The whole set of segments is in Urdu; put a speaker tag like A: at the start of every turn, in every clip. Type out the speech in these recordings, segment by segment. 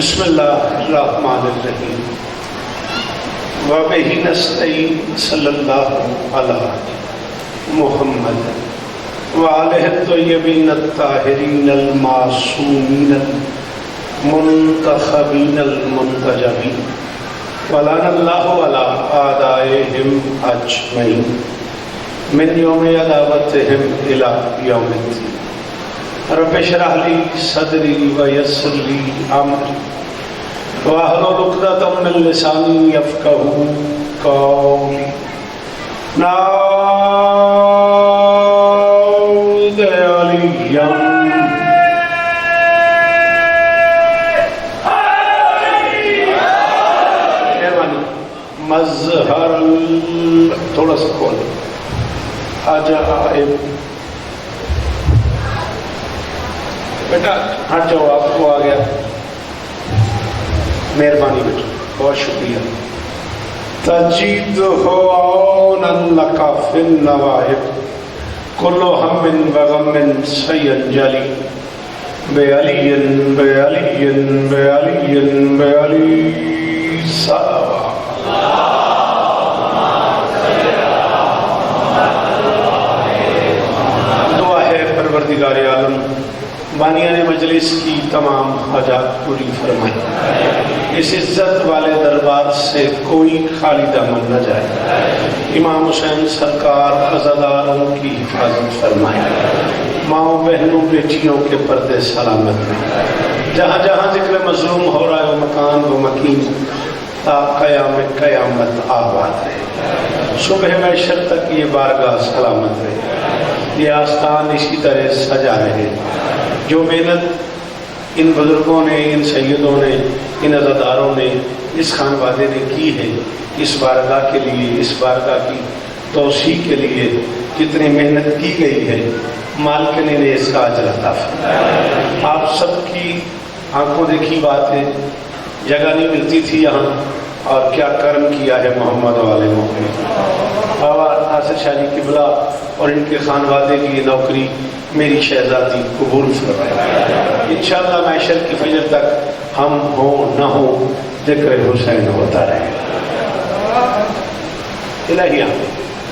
A: بسم اللہ الرحمن الرحیم وبہ نستعین صلی اللہ علی محمد وآلہ الطیبین الطاہرین المعصومین المنتخبین المنتجبین ولعن اللہ علی اعدائہم اجمعین من یوم عداوتہم الی یوم الدین رب اشرح لی صدری ویسر لی امری واحلل عقدۃ من لسانی یفقہوا قولی نعوذ علیہ مظہر تھوڑا سا کھول عجائب بیٹا ہٹ جاؤ، آپ کو آ گیا، مہربانی بیٹا، بہت شکریہ۔ تجید ہو عونا لک فی النوائب کل ہم وغم سینجلی بعلی بعلی بعلی بعلی صلوات۔ دعا ہے پروردگار عالم بانیان مجلس کی تمام حاجات پوری فرمائے، اس عزت والے دربار سے کوئی خالی دامن نہ جائے، امام حسین سرکار عزاداروں کی حفاظت فرمائے، ماؤں بہنوں بیٹیوں کے پردے سلامت رہیں، جہاں جہاں ذکر مظلوم ہو رہا ہے وہ مکان و مکین تا قیام قیامت آباد رہے، صبح محشر تک یہ بارگاہ سلامت رہے، یہ آستان اسی طرح سجا رہے۔ جو محنت ان بزرگوں نے، ان سیدوں نے، ان عزاداروں نے، اس خانوادے نے کی ہے، اس بارگاہ کے لیے، اس بارگاہ کی توسیع کے لیے جتنی محنت کی گئی ہے، مالک نے اس کا اجر عطا فرمائے۔ آپ سب کی آنکھوں دیکھی بات ہے، جگہ نہیں ملتی تھی یہاں، اور کیا کرم کیا ہے محمد والے محمد۔ بابا ناصر شاہ جی قبلہ اور ان کے خانوادے کی یہ نوکری میری شہزادی قبول فرمائے، انشاءاللہ محشر کی فجر تک ہم ہوں نہ ہوں ذکر حسین ہوتا رہے۔ الہیہ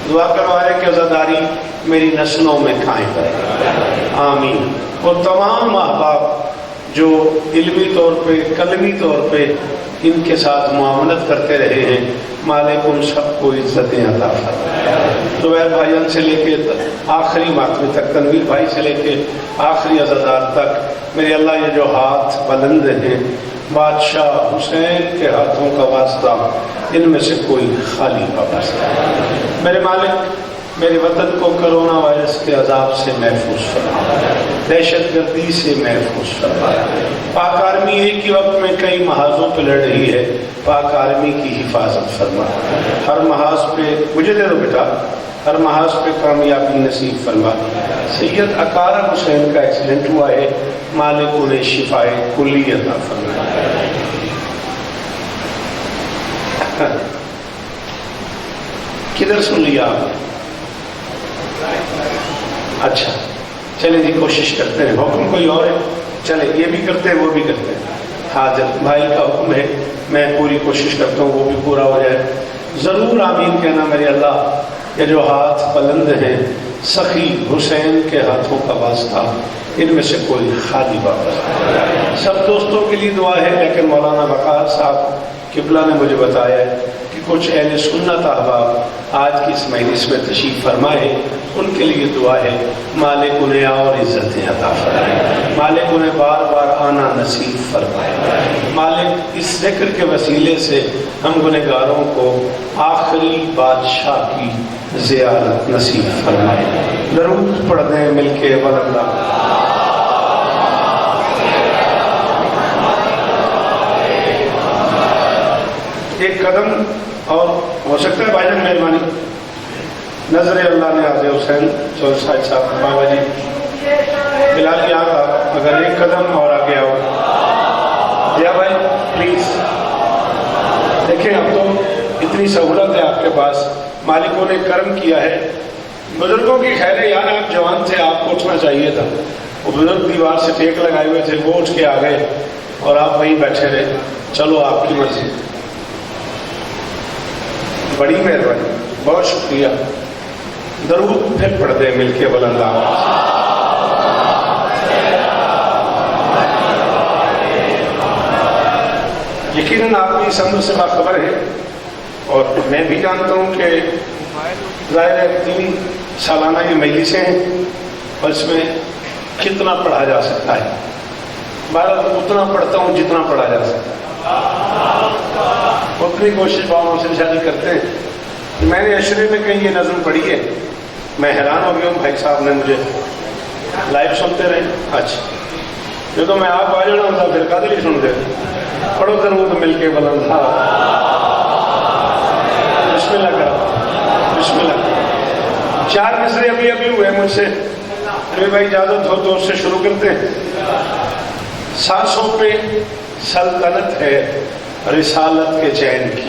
A: دعا کروائے کہ عزاداری میری نسلوں میں قائم رہے، آمین۔ وہ تمام احباب جو علمی طور پہ، قلمی طور پہ ان کے ساتھ معاملت کرتے رہے ہیں، مالک ان سب کو عزتیں عطا فرمائے۔ زبیر بھائیان سے لے کے آخری ماتمی تک، تنویر بھائی سے لے کے آخری عزادار تک، میرے اللہ یہ جو ہاتھ بلند ہیں بادشاہ حسین کے ہاتھوں کا واسطہ، ان میں سے کوئی خالی واپس نہیں۔ میرے مالک میرے وطن کو کرونا وائرس کے عذاب سے محفوظ فرما، دہشت گردی سے محفوظ فرما۔ پاک آرمی ایک ہی وقت میں کئی محاذوں پہ لڑ رہی ہے، پاک آرمی کی حفاظت فرما، ہر محاذ پہ، مجھے دے دو بیٹا، ہر محاذ پہ کامیابی نصیب فرما۔ سید اقارہ حسین کا ایکسیڈنٹ ہوا ہے، مالک انہیں شفائے کلی عطا فرما۔ کدھر سن لیا آپ نے؟ اچھا چلیں جی، کوشش کرتے ہیں، حکم کوئی اور ہے، چلیں یہ بھی کرتے ہیں وہ بھی کرتے ہیں۔ حاضر بھائی کا حکم ہے، میں پوری کوشش کرتا ہوں وہ بھی پورا ہو جائے۔ ضرور آمین کہنا میرے اللہ، یہ جو ہاتھ بلند ہیں سخی حسین کے ہاتھوں کا واسطہ، ان میں سے کوئی خالی واپس نہیں۔ سب دوستوں کے لیے دعا ہے، لیکن مولانا وقار صاحب قبلہ نے مجھے بتایا ہے کہ کچھ اہل سنت احباب آج کی اس مجلس میں تشریف فرمائے، ان کے لیے دعا ہے، مالک انہیں اور عزتیں عطا فرمائے، مالک انہیں بار بار آنا نصیب فرمائے، مالک اس ذکر کے وسیلے سے ہم گنہگاروں کو آخری بادشاہ کی زیارت نصیب فرمائے۔ درود پڑھ دیں مل کے وللہ۔ ایک قدم اور ہو سکتا ہے بھائی جان، مہربانی، نظر اللہ نے آج حسین چور صاحب بابا جی بلال کی آنکھ، اگر ایک قدم اور آگے آؤ یا بھائی پلیز، دیکھیں اب تو اتنی سہولت ہے آپ کے پاس، مالکوں نے کرم کیا ہے، بزرگوں کی خیر ہے یار، آپ جوان تھے، آپ کو اٹھنا چاہیے تھا، وہ بزرگ دیوار سے ٹیک لگائے ہوئے تھے، وہ اٹھ کے آ گئے، اور آپ وہیں بیٹھے رہے. چلو آپ کی مرضی. بڑی مہربانی, بہت شکریہ. درود پھر پڑھ دیں مل کے بلند آواز. یقیناً آپ بھی اس عمل سے باخبر ہیں اور میں بھی جانتا ہوں کہ ظاہر ہے 3 سالانہ یہ مجلسیں ہیں اور اس میں کتنا پڑھا جا سکتا ہے. بہرحال اتنا پڑھتا ہوں جتنا پڑھا جا سکتا ہے. اتنی کوشش باؤں سے شادی کرتے ہیں. میں نے عشرے میں کہیں یہ نظم پڑھی ہے, میں حیران ہو گیا ہوں. بھائی صاحب نے مجھے لائیو سنتے رہے. اچھا جو تو میں آپ آ جانا ہوتا پھر قادری ہی سنتے. پڑھو درود مل کے بلند. بسم اللہ کرو, بسم اللہ. 4 مصرے ابھی ہوئے مجھ سے. بھائی اجازت ہو تو اس سے شروع کرتے ہیں. سانسوں پہ سلطنت ہے رسالت کے چین کی.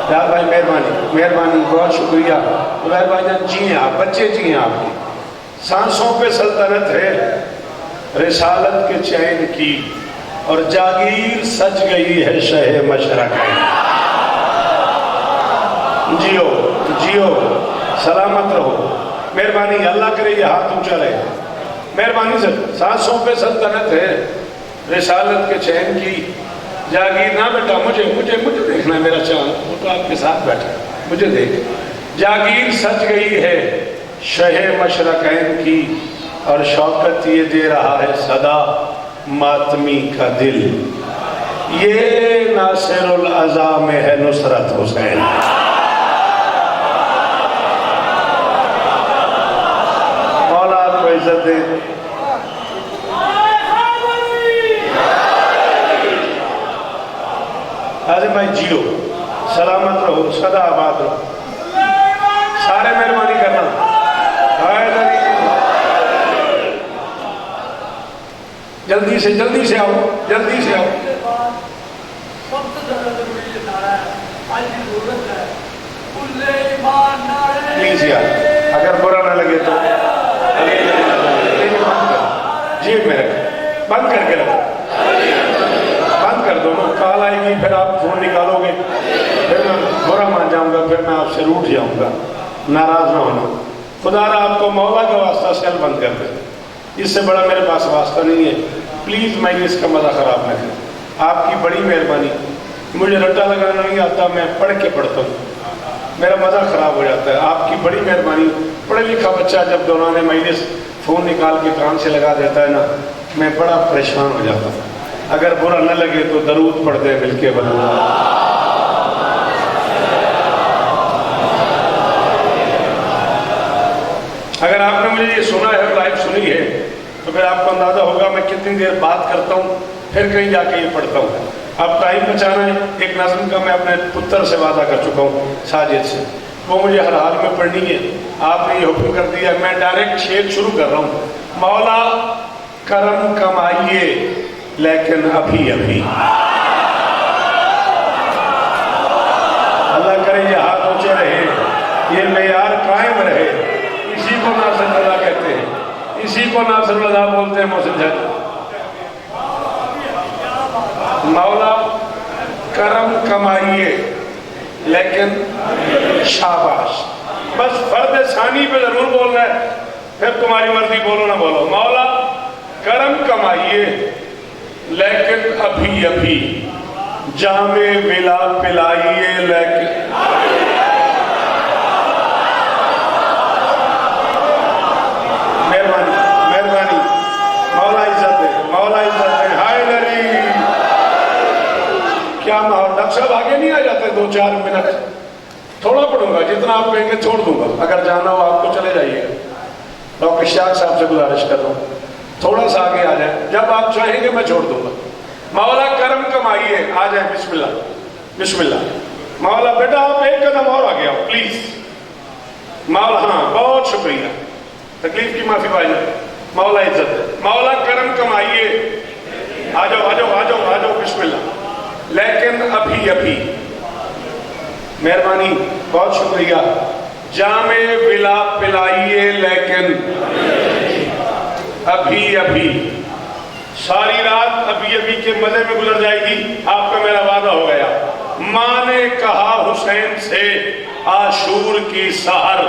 A: یار بھائی مہربانی بہت شکریہ. بھائی جان جی ہیں آپ, بچے جی ہیں آپ کی. سانسوں پہ سلطنت ہے رسالت کے چین کی اور جاگیر سج گئی ہے شہ مشرق. جیو جیو سلامت رہو. مہربانی اللہ کرے یہ ہاتھ اونچا رہے. مہربانی سے سانسوں پہ سلطنت ہے رسالت کے چین کی. جاگیر نہ بیٹا مجھے دیکھنا ہے میرا چاند, وہ تو آپ کے ساتھ بیٹھا, مجھے دیکھ. جاگیر سج گئی ہے شہ مشرقین کی اور شوکت یہ دے رہا ہے صدا ماتمی کا دل. یہ ناصر العزا میں ہے نصرت حسین. مولا کو عزت دے. حاضر بھائی جیو سلامت رہو, صدا آباد رہو. سارے مہربانی کرنا. جلدی سے آؤ, جلدی سے آؤ. پلیز یار اگر برا نہ لگے تو جیب میں رکھ, بند کر کے رکھو, بند کر دو. کال آئے گی پھر آپ فون نکالو گے, پھر میں برا مان جاؤں گا, پھر میں آپ سے روٹھ جاؤں گا. ناراض نہ ہونا. خدا را آپ کو مولا کا واسطہ سیل بند کر دے. اس سے بڑا میرے پاس واسطہ نہیں ہے. پلیز مجلس کا مزہ خراب نہ کریں. آپ کی بڑی مہربانی. مجھے رٹا لگانا نہیں آتا, میں پڑھ کے پڑھتا ہوں, میرا مزہ خراب ہو جاتا ہے. آپ کی بڑی مہربانی. پڑھے لکھا بچہ جب دوران مجلس فون نکال کے کان سے لگا دیتا ہے نا, میں بڑا پریشان ہو جاتا ہوں. اگر برا نہ لگے تو درود پڑھ دیں مل کے بلند. اگر آپ نے مجھے یہ سنا ہے اور لائیو سنی ہے تو پھر آپ کو اندازہ ہوگا میں کتنی دیر بات کرتا ہوں پھر کہیں جا کے یہ پڑھتا ہوں. اب ٹائم بچانا ہے. ایک نظم کا میں اپنے پتر سے وعدہ کر چکا ہوں, ساجد سے, وہ مجھے ہر حال میں پڑھنی ہے. آپ نے یہ حکم کر دیا, میں ڈائریکٹ شعر شروع کر رہا ہوں. مولا کرم کمائیے لیکن ابھی اللہ کرے یہ ہاتھ اونچے رہے, یہ معیار قائم رہے. اسی کو ناصر رضا کہتے ہیں, اسی کو ناصر رضا بولتے ہیں. محسن جان مولا کرم کمائیے لیکن شاباش. بس فرد ثانی پہ ضرور بولنا ہے, پھر تمہاری مرضی بولو نہ بولو. مولا کرم کمائیے لیکن ابھی جام ولا پلائیے لیکن مہربانی. مولا عزت دے, مولا عزت دے. ہائے نری کیا ماحول. ڈاکٹر صاحب آگے نہیں آ جاتے 2-4 منٹ. تھوڑا پڑھوں گا, جتنا آپ کہیں گے چھوڑ دوں گا. اگر جانا ہو آپ کو چلے جائیے گا. ڈاکٹر اشتیاق صاحب سے گزارش کر رہا ہوں تھوڑا سا آگے آ جائیں, جب آپ چاہیں گے میں چھوڑ دوں گا. مولا کرم کمائیے, آ جائیں. بسم اللہ بسم اللہ. مولا بیٹا آپ ایک قدم اور آگے آؤ پلیز. مولا ہاں بہت شکریہ, تکلیف کی معافی بھائی. مولا عزت ہے. مولا کرم کمائیے, آ جاؤ آ جاؤ آ جاؤ آ جاؤ. بسم اللہ. لیکن ابھی مہربانی بہت شکریہ. جام ولا پلائیے لیکن ابھی ابھی، ساری رات ابھی ابھی کے مزے میں گزر جائے گی، آپ کا میرا وعدہ ہو گیا۔ ماں نے کہا حسین سے عاشور کی سحر،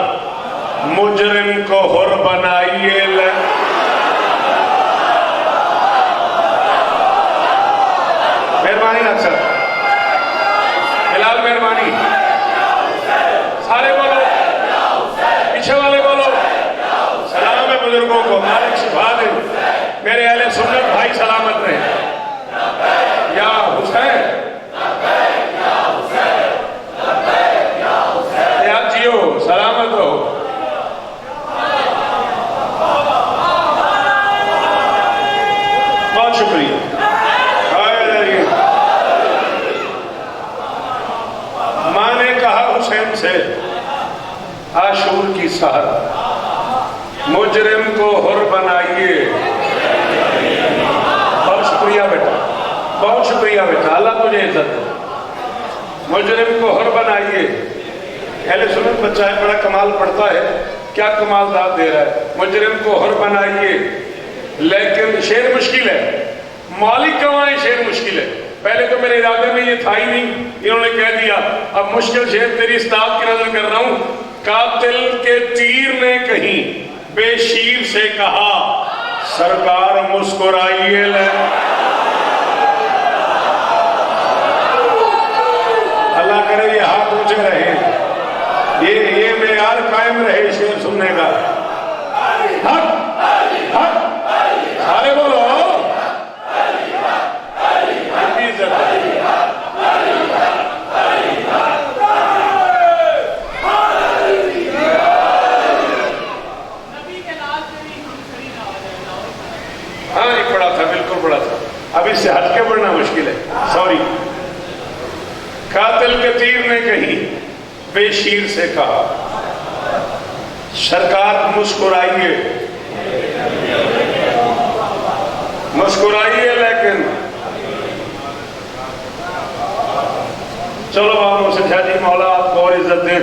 A: مجرم کو حر بنائیے مہربانی اکثر بلال، مہربانی سارے بولو، پیچھے والے بولو، سلام ہے بزرگوں کو، مالک شفا دے، میرے اہل سنت بھائی سلامت رہے۔ یا حسین، یا جیو، سلامت رہو۔ بہت شکریہ۔ ماں نے کہا حسین سے عاشور کی سحر، مجرم کو حر بنائیے۔ بہت شکریہ بیٹا، بہت شکریہ بیٹا، اللہ تجھے عزت دے۔ مجرم کو حر بنائیے۔ اہل سنت بچہ ہے، بڑا کمال پڑھتا ہے، کیا کمال داد دے رہا ہے۔ مجرم کو حر بنائیے، لیکن شعر مشکل ہے، مالک کمائیں شعر مشکل ہے۔ پہلے تو میرے ارادے میں یہ تھا ہی نہیں، انہوں نے کہہ دیا اب مشکل شعر تیری استاد کی نظر کر رہا ہوں۔ قاتل کے تیر نے کہیں بے شیر سے کہا، سرکار مسکرائیے لے۔ اللہ کرے یہ ہاتھ اونچے رہے، یہ معیار قائم رہے شعر سننے کا۔ حق حق، سارے بولو، اب اس سے ہٹ کے پڑھنا مشکل ہے، سوری۔ قاتل کے تیر نے کہیں بے شیر سے کہا، سرکار مسکرائیے، مسکرائیے، لیکن چلو آپ مجھ سے کہا جی مولا آپ کو اور عزت دیں،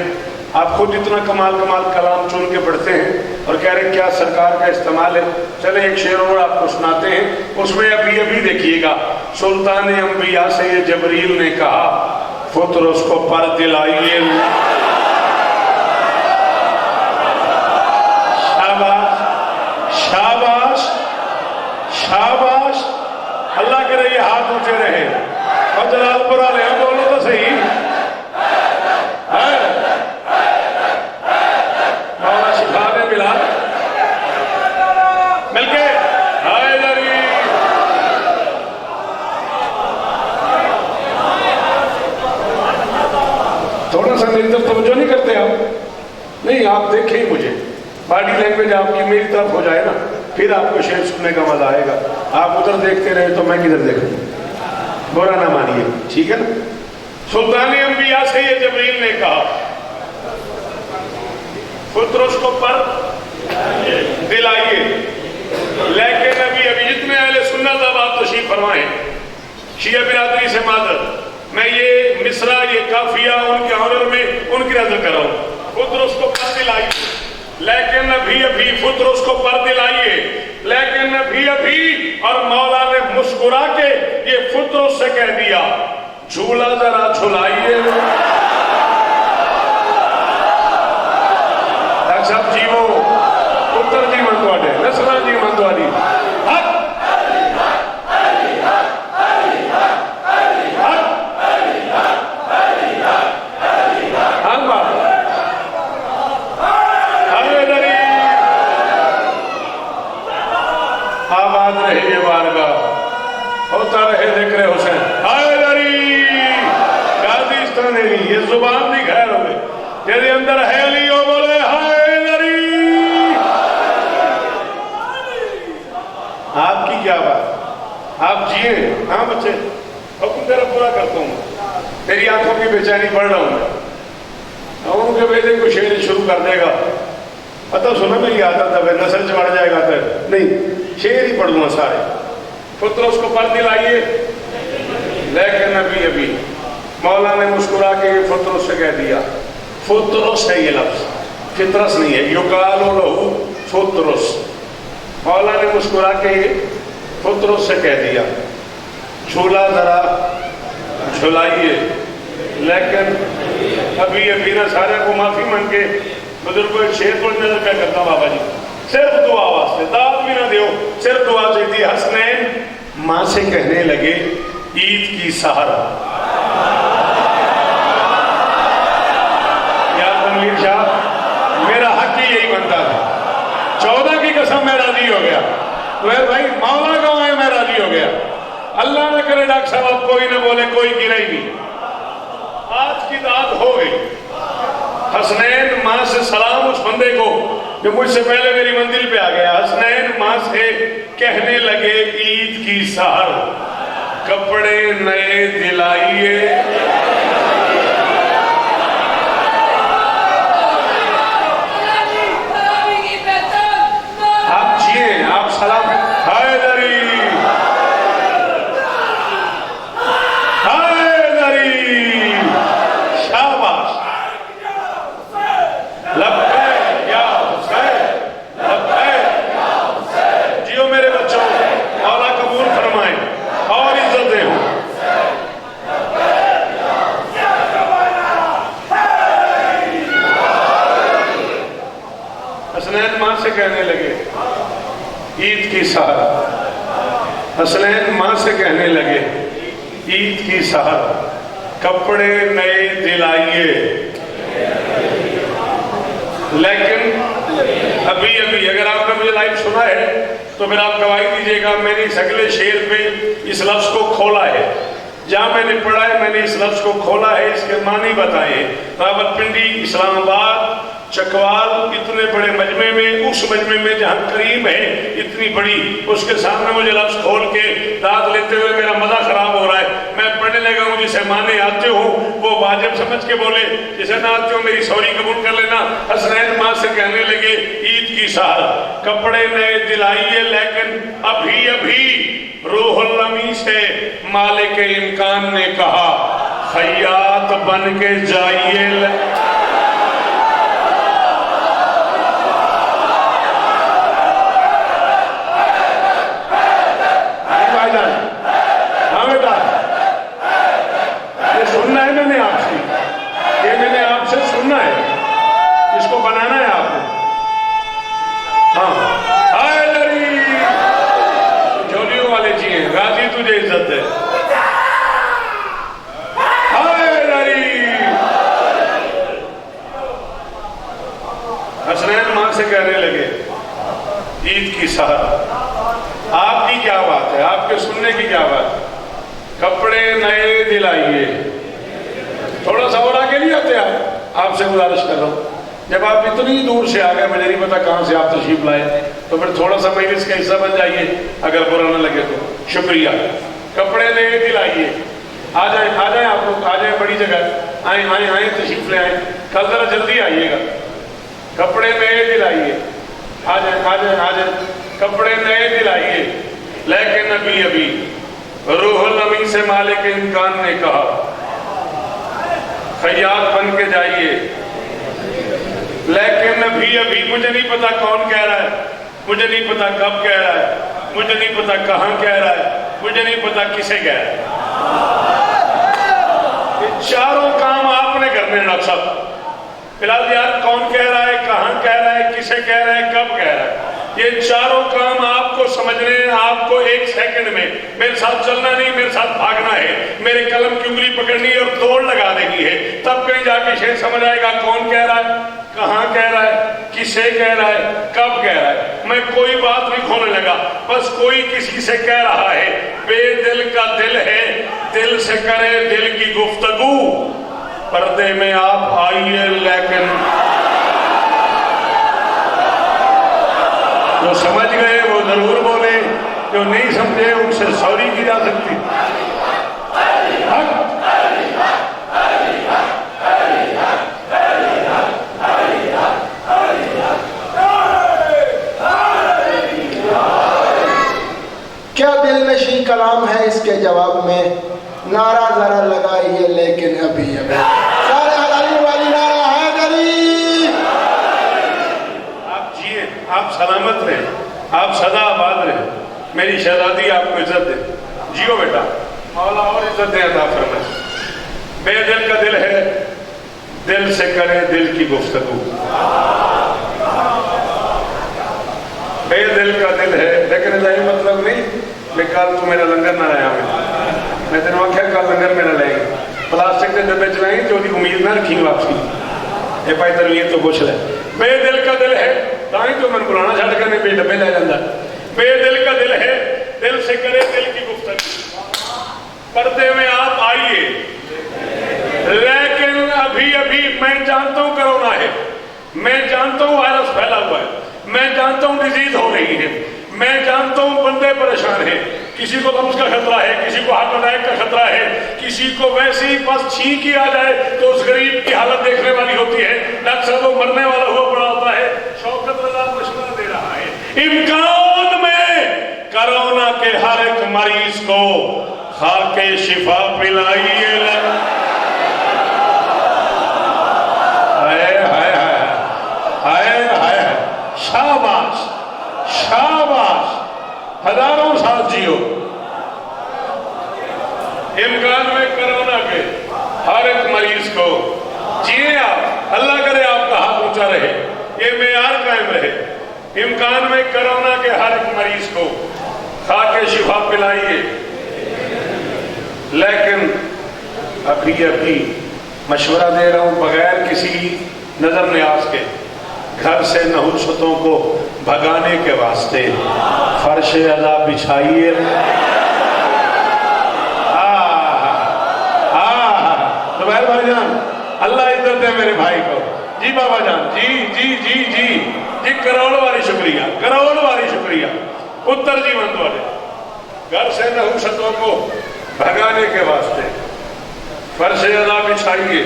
A: آپ خود اتنا کمال کلام چن کے پڑھتے ہیں اور کہہ رہے ہیں کیا سرکار کا استعمال ہے۔ چلے ایک شعر اور آپ کو سناتے ہیں، اس میں ابھی ابھی دیکھیے گا۔ سلطان انبیاء سے یہ جبریل نے کہا، فطرس کو پر دلائیے۔ شاباش شاباش شاباش، اللہ کرے یہ ہاتھ اونچے رہے اور جلال پور والے ہیں، بولو تو صحیح۔ مولا شفا دے بلال، مل کے حیدری۔ تھوڑا سا میری طرف توجہ نہیں کرتے آپ؟ نہیں، آپ دیکھیں مجھے، باڈی لینگویج آپ کی میری طرف ہو جائے نا، پھر آپ کو شعر سننے کا مزہ آئے گا۔ آپ ادھر دیکھتے رہے تو میں کدھر دیکھوں، برا نہ مانیے، ٹھیک ہے نا۔ سلطان انبیاء سے یہ جبریل نے کہا، فطرس کو پر دلائیے، لیکن ابھی جتنے اہل سنت اب آپ تشریف فرمائیں، شیعہ برادری سے معذرت، میں یہ مصرع یہ قافیہ ان کے آنر میں ان کی نظر کر رہا ہوں۔ فطرس کو پر دلائیے، لیکن ابھی فطرس کو پر دلائیے، لیکن ابھی، اور مولا نے مسکرا کے یہ فطرس سے کہہ دیا، جھولا ذرا جھلائیے۔ ڈاکٹر صاحب جی وہ پتر جی منتواڈے، نسلہ جی منتواڈی، حق آباد رہے یہ بارگاہ، ہوتا رہے ذکر حسین، حیدری قادستانی، یہ زبان نہیں غیر ہوئے، تیرے اندر ہے علی او بولے حیدری۔ آپ کی کیا بات، آپ جیے، ہاں بچے، حکم تیرا پورا کرتا ہوں، تیری آنکھوں کی بے چینی پڑھ رہا ہوں میں، ان کے بیٹے کو شعر شروع کر دے گا، پتہ سنا میری عادت ہے، نسل چڑھ جائے گا تو نہیں، شعر ہی پڑھ لوں سارے۔ فطرس کو پر دلائیے، لیکن ابھی مولا نے مسکرا کے یہ فطرس سے کہہ دیا، فطرس ہے یہ لفظ، فطرس نہیں ہے، یقال لہو فطرس، مولا نے مسکرا کے پتروں سے کہہ دیا جھولا ذرا جھلائیے، لیکن ابھی ابھی نہ سارے کو معافی مانگ کے بزرگ کو ایک شیر کو نظر کیا کرتا بابا جی، صرف دعا واسطے، داد بھی نہ دیو، صرف دعا چاہیے۔ حسنین ماں سے کہنے لگے عید کی سحر، یا تنویر شاہ میرا حق ہی یہی بنتا تھا، 14 کی قسم میں راضی ہو گیا، تو بھائی مولا کہاں ہے میں راضی ہو گیا۔ اللہ نہ کرے ڈاکٹر صاحب اب کوئی نہ بولے، کوئی گرا ہی نہیں، آج کی داد ہو گئی۔ حسنین ماں سے سلام اس بندے کو جو مجھ سے پہلے میری منزل پہ آ گیا، حسنین ماں سے کہنے لگے عید کی سحر، کپڑے نئے دلائیے، آپ جیئے، آپ سلام حیدری حیدری، شاباش، لبیک یا حسین، لبیک یا حسین، جیو میرے بچوں، مولا قبول فرمائیں اور عزتیں ہوں۔ حسنین ماں سے کہنے لگے عید کی سحر، حسنین ماں سے کہنے لگے عید کی سحر، کپڑے نئے دلائیے، لیکن ابھی ابھی اگر آپ نے مجھے لائیو سنا ہے تو پھر آپ گواہی دیجئے گا، میں نے اس اگلے شعر پہ اس لفظ کو کھولا ہے، جہاں میں نے پڑھا ہے میں نے اس لفظ کو کھولا ہے، اس کے معنی بتائے۔ راولپنڈی، اسلام آباد، چکوال، اتنے بڑے مجمع میں، اس مجمع میں جہاں کریم ہے اتنی بڑی، اس کے سامنے مجھے لفظ کھول کے داد لیتے ہوئے میرا مزہ خراب ہو رہا ہے۔ میں پڑھنے لگا ہوں، جسے معنی آتے ہوں وہ واجب سمجھ کے بولے، جسے نہ آتے ہوں میری سوری قبول کر لینا۔ حسنین ماں سے کہنے لگے عید کی سحر، کپڑے نئے دلائیے، لیکن ابھی ابھی روح الامین سے مالک امکان نے کہا خیاط بن کے جائیے۔ یہ سننا ہے میں نے آپ سے، یہ میں نے آپ سے سننا ہے، اس کو بنانا ہے آپ کو۔ ہاں حیدری، جولیوں والے جی ہیں، غازی تجھے عزت ہے، حیدری۔ حسنین ماں سے کہنے لگے عید کی سحر، آپ کی کیا بات ہے، آپ کے سننے کی کیا بات ہے، کپڑے نئے دلائیے۔ تھوڑا سا اور آگے نہیں آتے آپ سے گزارش کر رہا ہوں، جب آپ اتنی دور سے آ گئے، مجھے نہیں پتا کہاں سے آپ تشریف لائے، تو پھر تھوڑا سا مجلس کا حصہ بن جائیے، اگر برا نہ لگے تو شکریہ۔ کپڑے نئے دلائیے، آ جائیں آپ لوگ، آ جائیں، بڑی جگہ آئیں تشریف لے آئیں، کل ذرا جلدی آئیے گا۔ کپڑے نئے دلائیے، آ جائیں، کپڑے نئے دلائیے، لیکن ابھی ابھی روح الامین سے مالک امکان نے کہا خیاط بن کے جائیے، لیکن ابھی ابھی مجھے نہیں پتا کون کہہ رہا ہے، مجھے نہیں پتا کب کہہ رہا ہے، مجھے نہیں پتا کہاں کہہ رہا ہے، مجھے نہیں پتا کسے کہہ رہا ہے۔ یہ چاروں کام آپ نے کرنے ڈاکٹر صاحب، فی الحال یار کون کہہ رہا ہے، کہاں کہہ رہا ہے، کسے کہہ رہا ہے، کب کہہ رہا ہے، یہ چاروں کام آپ کو سمجھنے ہیں۔ آپ کو ایک سیکنڈ میں میرے ساتھ چلنا نہیں، میرے ساتھ بھاگنا ہے، میرے قلم کی انگلی پکڑنی ہے اور دوڑ لگا دینی ہے، تب کہیں جا کے شعر سمجھ آئے گا کون کہہ رہا ہے، کہاں کہہ رہا ہے، کسے کہہ رہا ہے، کب کہہ رہا ہے۔ میں کوئی بات نہیں کھولنے لگا، بس کوئی کسی سے کہہ رہا ہے، بے دل کا دل ہے، دل سے کرے دل کی گفتگو، پردے میں آپ آئیے، لیکن جو سمجھ گئے وہ ضرور بولے، جو نہیں سمجھے ان سے سوری کی جا سکتی۔
B: کیا دل نشیں کلام ہے اس کے جواب میں، نعرہ ذرا لگائیے لیکن ابھی ابھی، سارے حیدری والی نعرہ حیدری۔
A: آپ جیئے، آپ سلامت رہیں، آپ سدا آباد رہے، میری شہزادی آپ کو عزت دے، جیو بیٹا، مولا اور عزت دے عطا فرمائے۔ بے دل کا دل ہے، دل سے کرے دل کی گفتگو، بے دل کا دل ہے، لیکن یہ مطلب نہیں کہ کل تو میرا لنگر نہ لایا میں تینوں آخیا کل لنگر میرا لے گا، پلاسٹک کے ڈبے چلائیں جو دی امید نہ رکھی واپسی، یہ پائی ترویت تو پوچھ لے۔ بے دل کا دل ہے، تاں تو میں بلانا چھڑ کر نہیں ڈبے لے جاندہ، بے دل کا دل ہے، دل سے کرے دل کی گفتگو، پردے میں آپ آئیے، لیکن ابھی میں جانتا ہوں کرونا ہے، میں جانتا ہوں وائرس پھیلا ہوا ہے، میں جانتا ہوں ڈیزیز ہو رہی ہے، میں جانتا ہوں بندے پریشان ہیں، کسی کو لمس کا خطرہ ہے، کسی کو ہارٹ اٹیک کا خطرہ ہے، کسی کو ویسے ہی بس چھینک ہی آ جائے تو اس غریب کی حالت دیکھنے والی ہوتی ہے، ڈاکٹر صاحب وہ مرنے والا ہوا پڑا ہوتا ہے۔ شوکت رضا مشورہ دے رہا ہے، امکان میں کرونا کے ہر ایک مریض کو خاک شفا پلائیے، شاباش شاباش، ہزاروں سال جیو۔ امکان میں کرونا کے ہر ایک مریض کو جیے آپ، اللہ کرے آپ کا ہاتھ اونچا رہے، یہ معیار قائم رہے۔ امکان میں کرونا کے ہر ایک مریض کو خاک شفا پلائیے، لیکن ابھی مشورہ دے رہا ہوں بغیر کسی نظر نیاز کے، گھر سے نحوستوں کو بھگانے کے واسطے فرش عذاب بچھائیے۔ زبیر بھائی جان اللہ عزت دے میرے بھائی کو، جی بابا جان، جی کروڑ واری شکریہ، کروڑ واری شکریہ، پتر جی من والے، گھر سے نحوستوں کو بھگانے کے واسطے فرش عذاب بچھائیے،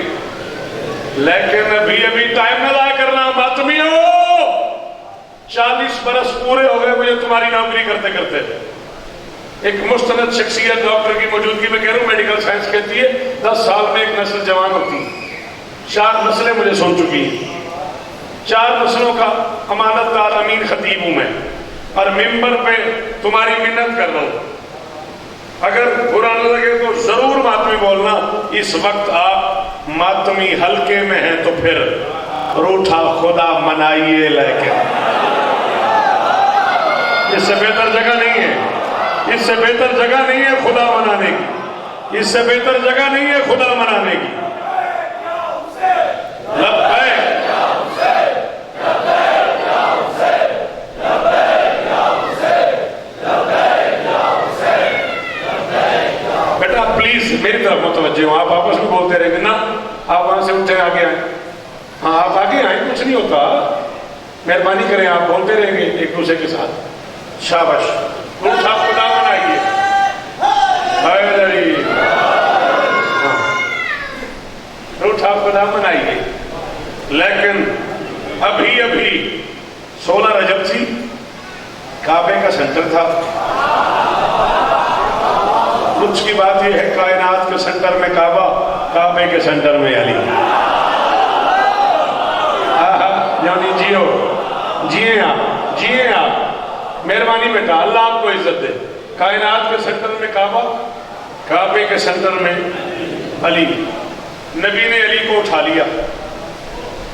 A: لیکن ابھی ٹائم نہ ضائع کرنا ماتمیو، 40 برس پورے ہو گئے مجھے تمہاری نوکری کرتے کرتے۔ ایک مستند شخصیت ڈاکٹر کی موجودگی میں کہہ رہا ہوں، میڈیکل سائنس کہتی ہے 10 سال میں ایک نسل جوان ہوتی ہے، 4 نسلیں مجھے سن چکی ہیں، 4 نسلوں کا امانت دار امین خطیب ہوں میں، اور ممبر پہ تمہاری منت کر رہا ہوں، اگر برا نہ لگے تو ضرور ماتمی بولنا۔ اس وقت آپ ماتمی حلقے میں ہیں تو پھر روٹھا خدا منائیے، لیکن اس سے بہتر جگہ نہیں ہے، اس سے بہتر جگہ نہیں ہے خدا منانے کی، اس سے بہتر جگہ نہیں ہے خدا منانے کی۔ بیٹا پلیز میری طرف متوجہ ہوں، آپ آپس میں بولتے رہیں گے نا، آپ وہاں سے اٹھے آگے آئیں، ہاں آپ آگے آئیں، کچھ نہیں ہوتا، مہربانی کریں، آپ بولتے رہیں گے ایک دوسرے کے ساتھ۔ شاباش، روٹھا خدا منائیے، روٹھا خدا منائیے، لیکن ابھی 16 رجب تھی، کعبے کا سینٹر تھا، کچھ کی بات یہ ہے کائنات کے سینٹر میں کعبہ، کعبے کے سینٹر میں علی، یعنی جیے آپ، مہربانی بیٹا اللہ آپ کو عزت دے، کائنات کے سینٹر میں کعبہ، کعبے کے سینٹر میں علی، نبی نے علی کو اٹھا لیا،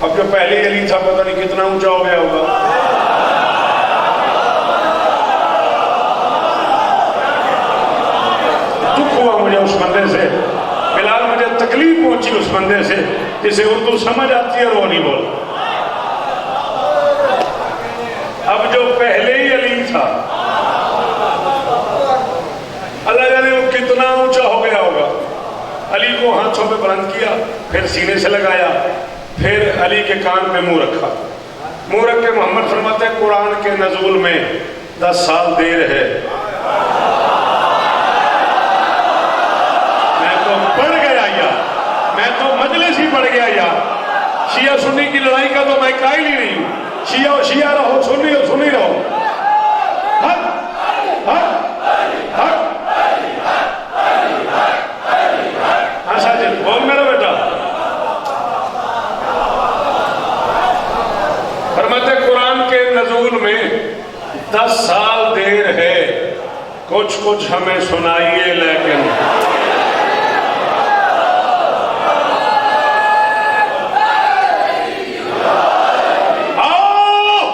A: اب جو پہلے علی تھا پتہ نہیں کتنا اونچا ہو گیا ہوگا، دکھ ہوا مجھے اس بندے سے، بلال مجھے تکلیف پہنچی اس بندے سے جسے اردو سمجھ آتی ہے اور وہ نہیں بول، اب جو پہلے ہی علی تھا اللہ جانے وہ کتنا اونچا ہو گیا ہوگا، علی کو ہاتھوں پہ بلند کیا، پھر سینے سے لگایا، پھر علی کے کان پہ منہ رکھا، منہ رکھ کے محمد فرماتے ہیں قرآن کے نزول میں 10 سال دیر ہے، میں تو پڑھ گیا یا میں تو مجلس ہی پڑھ گیا یا شیعہ سنی کی لڑائی کا تو میں قائل ہی نہیں ہوں، شیعہ رہو، سنی رہو، حق ہاں ساجد بول میرا بیٹا، فرماتے قرآن کے نزول میں 10 سال دیر ہے، کچھ کچھ ہمیں سنائیے لیکن آؤ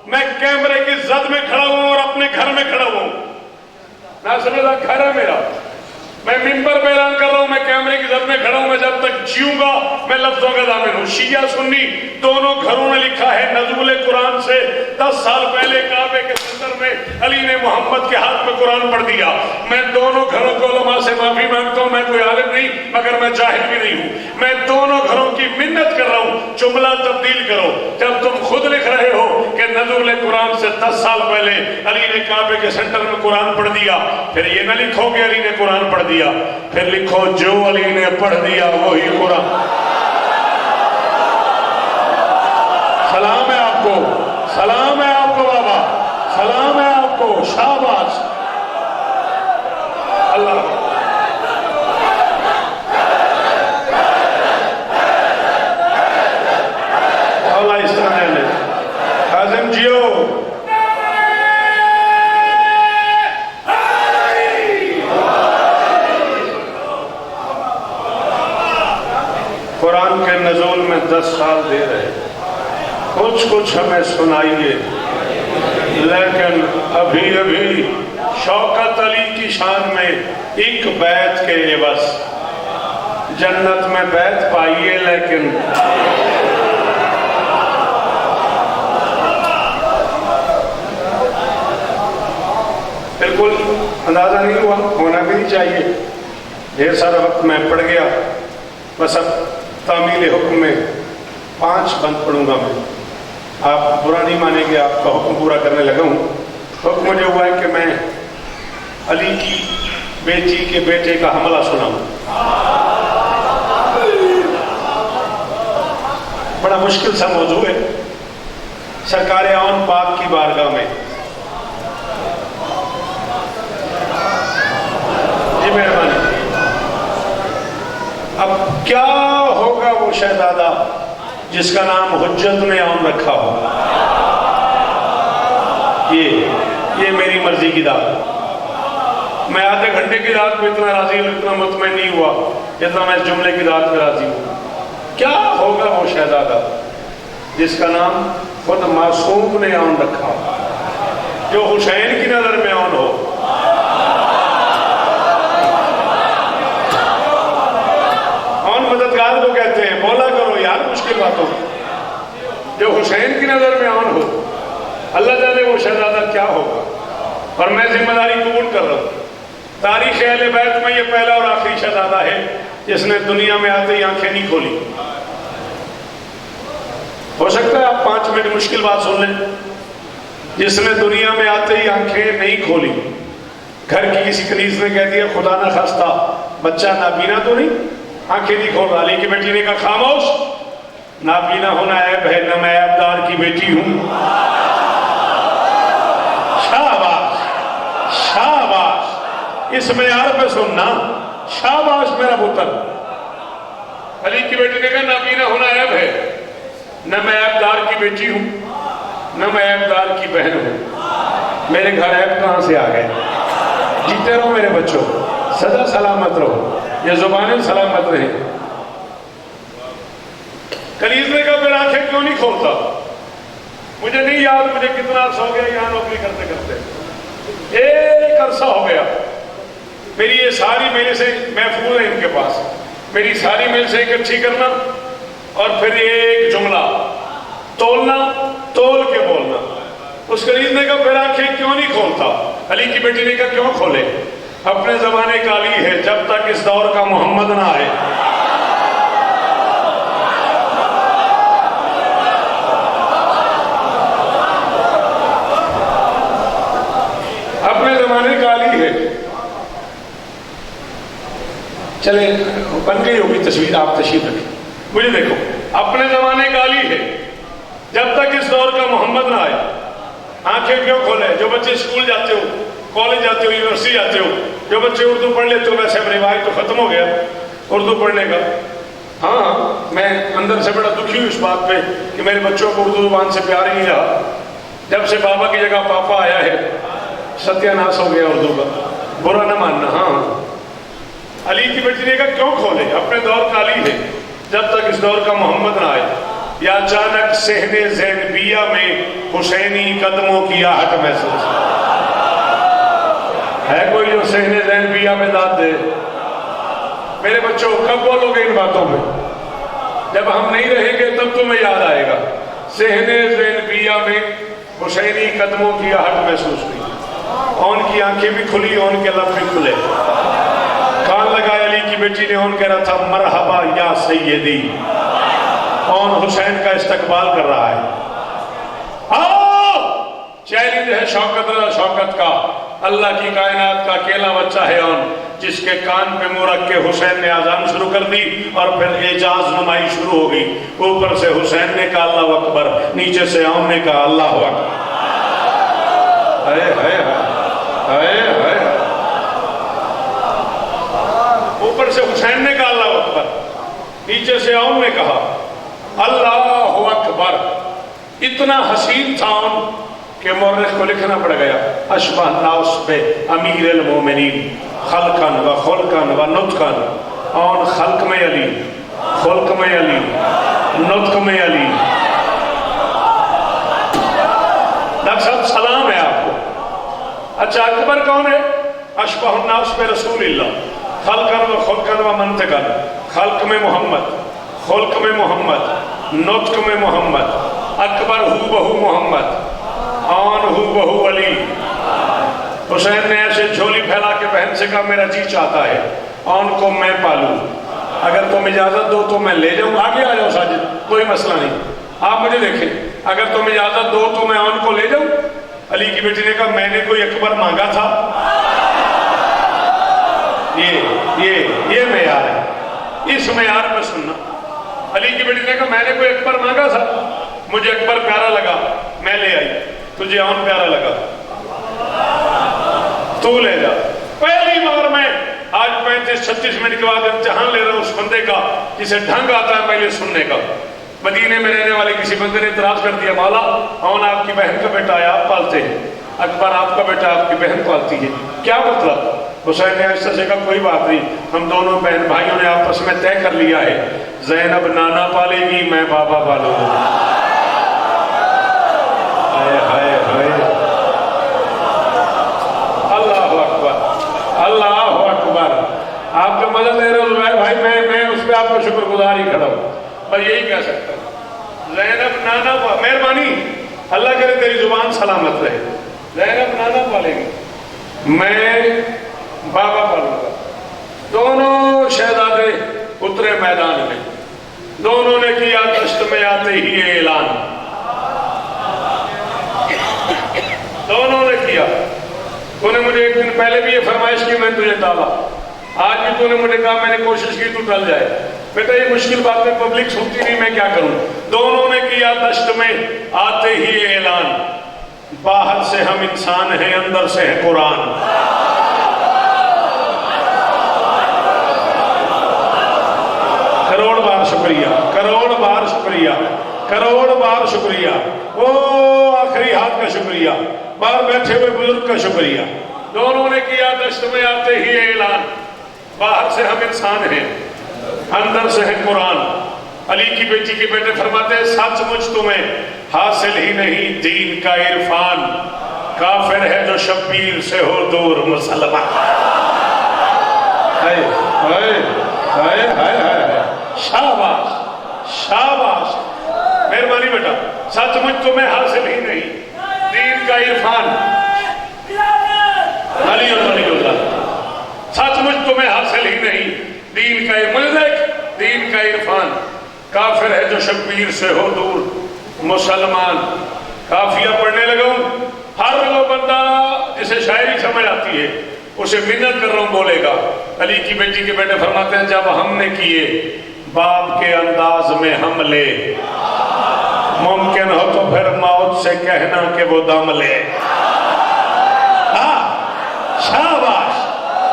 A: میں کیمرے کی زد میں کھڑا ہوں اور اپنے گھر میں کھڑا ہوں، میں سمجھا گھر ہے میرا، میں ممبر پہ اعلان کر رہا ہوں، میں کیمرے کی زد میں کھڑا ہوں، میں جب تک جیوں گا میں لفظوں کا ضامن ہوں۔ شیعہ سنی دونوں گھروں میں لکھا ہے نزول قرآن سے 10 سال پہلے کعبے کے سنتر میں علی نے محمد کے ہاتھ میں قرآن پڑھ دیا۔ میں دونوں گھروں کے علماء سے معافی مانگتا ہوں، میں کوئی عالم نہیں مگر میں جاہل بھی نہیں ہوں، میں دونوں گھروں کی منت کر رہا ہوں جملہ تبدیل کرو۔ جب تم خود لکھ رہے ہو کہ نزول قرآن سے 10 سال پہلے علی نے کعبے کے سنٹر میں قرآن پڑھ دیا، پھر یہ نہ لکھو کہ علی نے قرآن پڑھ دیا، پھر لکھو جو علی نے پڑھ دیا وہی قرآن۔ سلام ہے آپ کو، سلام ہے آپ کو بابا، سلام ہے آپ کو، شاباش اللہ۔ اللہ اس طرح ہے حازم جیو قرآن کے نزول میں 10 سال دے رہے، کچھ کچھ ہمیں سنائیے لیکن ابھی ابھی شوکت علی کی شان میں ایک بیت کے عوض جنت میں بیت پائیے، لیکن بالکل اندازہ نہیں ہوا، ہونا بھی نہیں چاہیے، ڈھیر سارا وقت میں پڑ گیا، بس اب تعمیل حکم میں 5 بند پڑھوں گا میں، آپ برا نہیں مانیں گے، آپ کا حکم پورا کرنے لگا ہوں۔ حکم مجھے ہوا ہے کہ میں علی کی بیٹی کے بیٹے کا حملہ سناؤں۔ بڑا مشکل سا موضوع ہے، سرکار اون پاک کی بارگاہ میں۔ جی مہربانی۔ اب کیا ہوگا وہ شہزادہ جس کا نام حجت نے اون رکھا ہو؟ یہ میری مرضی کی داد، میں آدھے گھنٹے کی داد میں اتنا راضی ہوں، اتنا مطمئن نہیں ہوا اتنا میں اس جملے کی داد میں راضی ہوں۔ کیا ہوگا وہ شہزادہ جس کا نام خود معصوم نے اون رکھا ہو، جو حسین کی نظر میں اون ہو؟ اون مددگار کو کہتے ہیں، بولا کرو یار مشکل باتوں، جو حسین کی نظر میں اون ہو۔ اللہ جانے وہ شہزادہ کیا ہوگا، اور میں ذمہ داری قبول کر رہا ہوں۔ تاریخ اہل بیت میں یہ پہلا اور آخری شہزادہ ہے جس نے دنیا میں آتے ہی آنکھیں نہیں کھولی۔ ہو سکتا ہے آپ 5 منٹ مشکل بات سن لیں، جس نے دنیا میں آتے ہی آنکھیں نہیں کھولی۔ گھر کی کسی کنیز نے کہہ دیا خدا نہ خواستہ بچہ نابینا تو نہیں، آنکھیں نہیں کھول رہا، علی کی بیٹی نے کہا خاموش، نابینا ہونا عیب ہے، نہ میں عیبدار کی بیٹی ہوں۔ شاباش شاباش، اس معیار پہ سننا، شاباش میرا پتر۔ علی کی بیٹی نے کہا نابینا ہونا عیب ہے، نہ میں عیبدار کی بیٹی ہوں، نہ میں عیبدار کی بہن ہوں۔ میرے گھر عیب کہاں سے آ گئے؟ جیتے رہو میرے بچوں، سدا سلامت رہو، یہ زبانیں سلامت رہیں۔ کنیز نے کہا پھر آنکھیں کیوں نہیں کھولتا؟ مجھے نہیں یاد مجھے کتنا عرصہ ہو گیا یہاں نوکری کرتے کرتے، ایک عرصہ ہو گیا، میری یہ ساری میلیں سے محفوظ ہیں ان کے پاس، میری ساری میل سے اکٹھی کرنا اور پھر ایک جملہ تولنا، تول کے بولنا۔ اس کنیز نے کہا پھر آنکھیں کیوں نہیں کھولتا؟ علی کی بیٹی نے کہا کیوں کھولے؟ اپنے زمانے کا علی ہے، جب تک اس دور کا محمد نہ آئے۔ اپنے زمانے کا علی ہے، چلے بن گئی ہوگی تصویر، آپ تشریف رکھیں، مجھے دیکھو، اپنے زمانے کا علی ہے جب تک اس دور کا محمد نہ آئے۔ آنکھیں کیوں کھولے؟ جو بچے اسکول جاتے ہو، کالج جاتے ہو، یونیورسٹی جاتے ہو، جو بچے اردو پڑھ لیتے ہو، ویسے اب رواج تو ختم ہو گیا اردو پڑھنے کا۔ ہاں میں اندر سے بڑا دکھی ہوں اس بات پہ کہ میرے بچوں کو اردو زبان سے پیار ہی نہیں رہا،
C: جب سے بابا کی جگہ پاپا آیا ہے ستیہ ناس ہو گیا اردو کا، برا نہ ماننا۔ ہاں علی کی بیٹی نے کہا کیوں کھولے، اپنے دور کا علی ہے، جب تک اس دور کا محمد نہ آئے۔ یا اچانک صحن زینبیہ میں حسینی قدموں کی آہٹ محسوس ہے کوئی جو صحن زینبیہ میں داد دے؟ میرے بچوں کب بولو گے ان باتوں میں؟ جب ہم نہیں رہیں گے تب تمہیں یاد آئے گا۔ صحن زینبیہ میں حسینی قدموں کی آہٹ محسوس ہوئی، ان کی آنکھیں بھی کھلی، ان کے لب بھی کھلے، کان لگائے علی کی بیٹی نے، ان کہہ رہا تھا مرحبا یا سیدی، اور حسین کا استقبال کر رہا ہے۔ آؤ چیلنج ہے شوکت کا، اللہ کی کائنات کا اکیلا بچہ ہے اون، جس کے کان پہ منہ رکھ کے حسین نے آزان شروع کر دی اور پھر اعجاز نمائی شروع ہو گئی۔ اوپر سے حسین نے کہا اللہ اکبر، نیچے سے اون نے کہا اللہ اکبر۔ اوپر سے حسین نے کہا اللہ اکبر، نیچے سے اون نے کہا اللہ اکبر۔ اتنا حسین تھا اون کہ مورخ کو لکھنا پڑ گیا اشبہ الناس پہ امیر المومنین خلقن و خلقن و نطقن، اون خلق میں علی، خلق میں علی، نطق میں علی۔ ڈاکٹر صاحب سلام ہے آپ کو۔ اچھا اکبر کون ہے؟ اشبہ الناس پہ رسول اللہ، خلقن و خلقن و منطقن، خلق میں محمد، خلق میں محمد، نطق میں محمد، اکبر ہو بہو محمد، آن ہو بہو علی۔ حسین نے ایسے جھولی پھیلا کے بہن سے کہا میرا جی چاہتا ہے آن کو میں پالوں، اگر تم اجازت دو تو میں لے جاؤں۔ آگے آ جاؤ ساجد، کوئی مسئلہ نہیں، آپ مجھے دیکھیں، اگر تم اجازت دو تو میں آن کو لے جاؤں۔ علی کی بیٹی نے کہا میں نے کوئی اکبر مانگا تھا؟ یہ معیار ہے، اس معیار پہ سننا۔ علی کی بیٹی نے کہا میں نے کوئی اکبر مانگا تھا، مجھے اکبر پیارا لگا میں لے آئی، تجھے آن پیارا لگا تو لے جا۔ پہلی بار میں آج 35-36 منٹ کے بعد امتحان لے رہا ہوں اس بندے کا جسے ڈھنگ آتا ہے پہلے سننے کا۔ مدینے میں رہنے والے کسی بندے نے اعتراض کر دیا مولا آن آپ کی بہن کا بیٹا ہے آپ پالتے ہیں، اکبر آپ کا بیٹا آپ کی بہن پالتی ہے، کیا مطلب؟ حسین نے ایسا سے کہا کوئی بات نہیں، ہم دونوں بہن بھائیوں نے آپس میں طے کر لیا ہے، زینب نانا پالے گی میں بابا پالوں گا۔ اللہ اکبر، اللہ اکبر۔ آپ کا مدد لے رہے ہو زبیر بھائی، میں اس پہ آپ کو شکر گزار ہی کھڑا ہوں، پر یہی کہہ سکتا ہوں زینب نانا مہربانی اللہ کرے تیری زبان سلامت رہے، زینب نانا پالے گی میں بابا پالوں گا۔ دونوں شہزادے اترے میدان میں، دونوں نے کیا دشت میں آتے ہی یہ اعلان، دونوں نے کیا۔ تو نے مجھے ایک دن پہلے بھی یہ فرمائش کی میں تجھے ٹالا، آج بھی تو نے مجھے کہا میں نے کوشش کی تو ٹل جائے، بیٹا یہ مشکل باتیں پبلک سنتی نہیں میں کیا کروں۔ دونوں نے کیا دشت میں آتے ہی یہ اعلان، باہر سے ہم انسان ہیں اندر سے ہے قرآن۔ کروڑ بار شکریہ، کروڑ بار شکریہ، کروڑ بار شکریہ، او آخری ہاتھ کا شکریہ، باہر بیٹھے ہوئے بزرگ کا شکریہ۔ دونوں نے کیا دشت میں آتے ہی اعلان، باہر سے ہم انسان ہیں اندر سے ہے قرآن۔ علی کی بیٹی کے بیٹے فرماتے ہیں سچ مجھ تمہیں حاصل ہی نہیں دین کا عرفان، کافر ہے جو شبیر سے ہو دور مسلمان۔ شاباش شاباش، مہربانی بیٹا، سچ مجھ تمہیں حاصل ہی نہیں دین کا عرفان، علی اللہ، سچ مجھ تمہیں حاصل ہی نہیں دین کا ملک دین کا عرفان، کافر ہے جو شبیر سے ہو دور مسلمان۔ کافیہ پڑھنے لگا ہوں، ہر وہ بندہ جسے شاعری سمجھ آتی ہے اسے منت کر رہا ہوں بولے گا۔ علی کی بیٹی کے بیٹے فرماتے ہیں جب ہم نے کیے باپ کے انداز میں حملے، ممکن ہو تو پھر موت سے کہنا کہ وہ دم لے۔ شاباش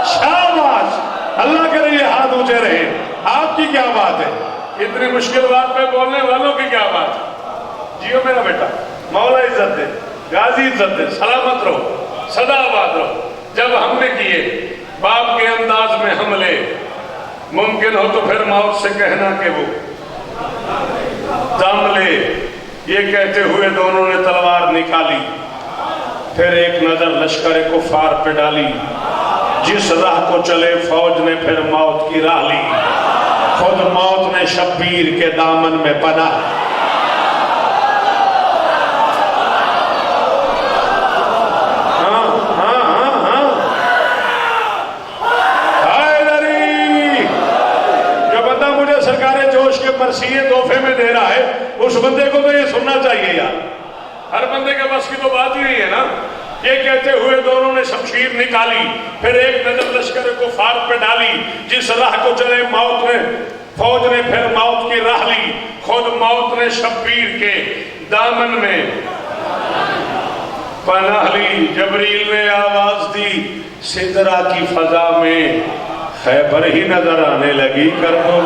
C: شاباش، اللہ کرے یہ ہاتھ اونچے رہے۔ آپ کی کیا بات ہے، اتنی مشکل بات پہ بولنے والوں کی کیا بات ہے؟ جیو میرا بیٹا، مولا عزت دے۔ غازی عزت دے، سلامت رہو، سدا آباد رہو۔ جب ہم نے کیے باپ کے انداز میں حملے، ممکن ہو تو پھر موت سے کہنا کہ وہ دم لے، یہ کہتے ہوئے دونوں نے تلوار نکالی، پھر ایک نظر لشکر کفار پہ ڈالی، جس راہ کو چلے فوج نے پھر موت کی راہ لی، خود موت نے شبیر کے دامن میں پناہ۔ مرثیے تحفے میں دے رہا ہے، اس بندے کو تو یہ سننا چاہیے یار، ہر بندے کے بس کی تو بات ہی نہیں ہے نا۔ یہ کہتے ہوئے دونوں نے شمشیر نکالی، پھر ایک نظر لشکر کفار پہ ڈالی، جس راہ کو چلے فوج نے پھر موت کی راہ لی، خود موت نے شبیر کے دامن میں پناہ لی۔ جبریل نے آواز دی، سدرہ کی فضا میں خیبر ہی نظر آنے لگی، کر دو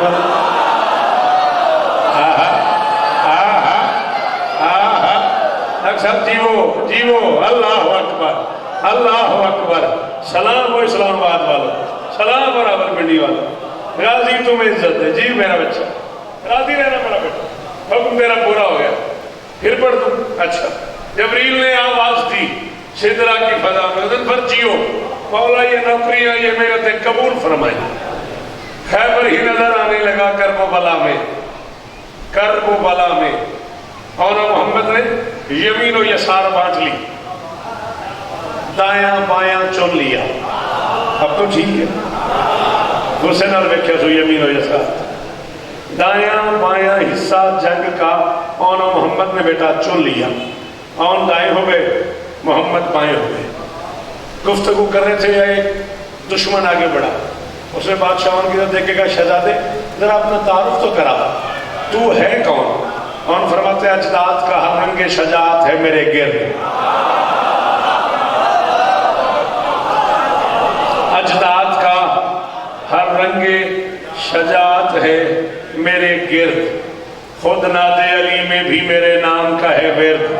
C: اکثر جیو جیو، اللہ اکبر اللہ اکبر۔ سلام و اسلام آباد والو، سلام و راول پنڈی والو، راضی تمہیں عزت ہے جی میرا بچہ، راضی رہنا میرا بیٹا، حکم تیرا پورا ہو گیا، پھر پڑھ تم۔ اچھا، جبریل نے آواز دی، سدرہ کی فضا میں ادھر پر جیو، مولا یہ نوکریاں یہ محنتیں قبول فرمائی۔ خیبر ہی نظر آنے لگا کرب و بلا میں، کرب و بلا میں۔ اور محمد نے یمین و یسار بانٹ لی، دایاں بایاں چن لیا، اب تو ٹھیک ہے، دوسرے نال ویکھیا سو یمین و یسار، دایاں بایاں حصہ جنگ کا اور محمد نے بیٹا چن لیا، اور دائیں ہو گئے محمد بائیں ہو گئے۔ گفتگو کر رہے تھے، ایک دشمن آگے بڑھا، اس نے بادشاہوں کی طرف دیکھے گا، شہزادے ذرا اپنا تعارف تو کرا، تو ہے کون؟ اور فرماتے ہیں اجداد کا ہر رنگ شجاعت ہے میرے گرد، اجداد کا ہر رنگ شجاعت ہے میرے گرد، خود ناد علی میں بھی میرے نام کا ہے ورد۔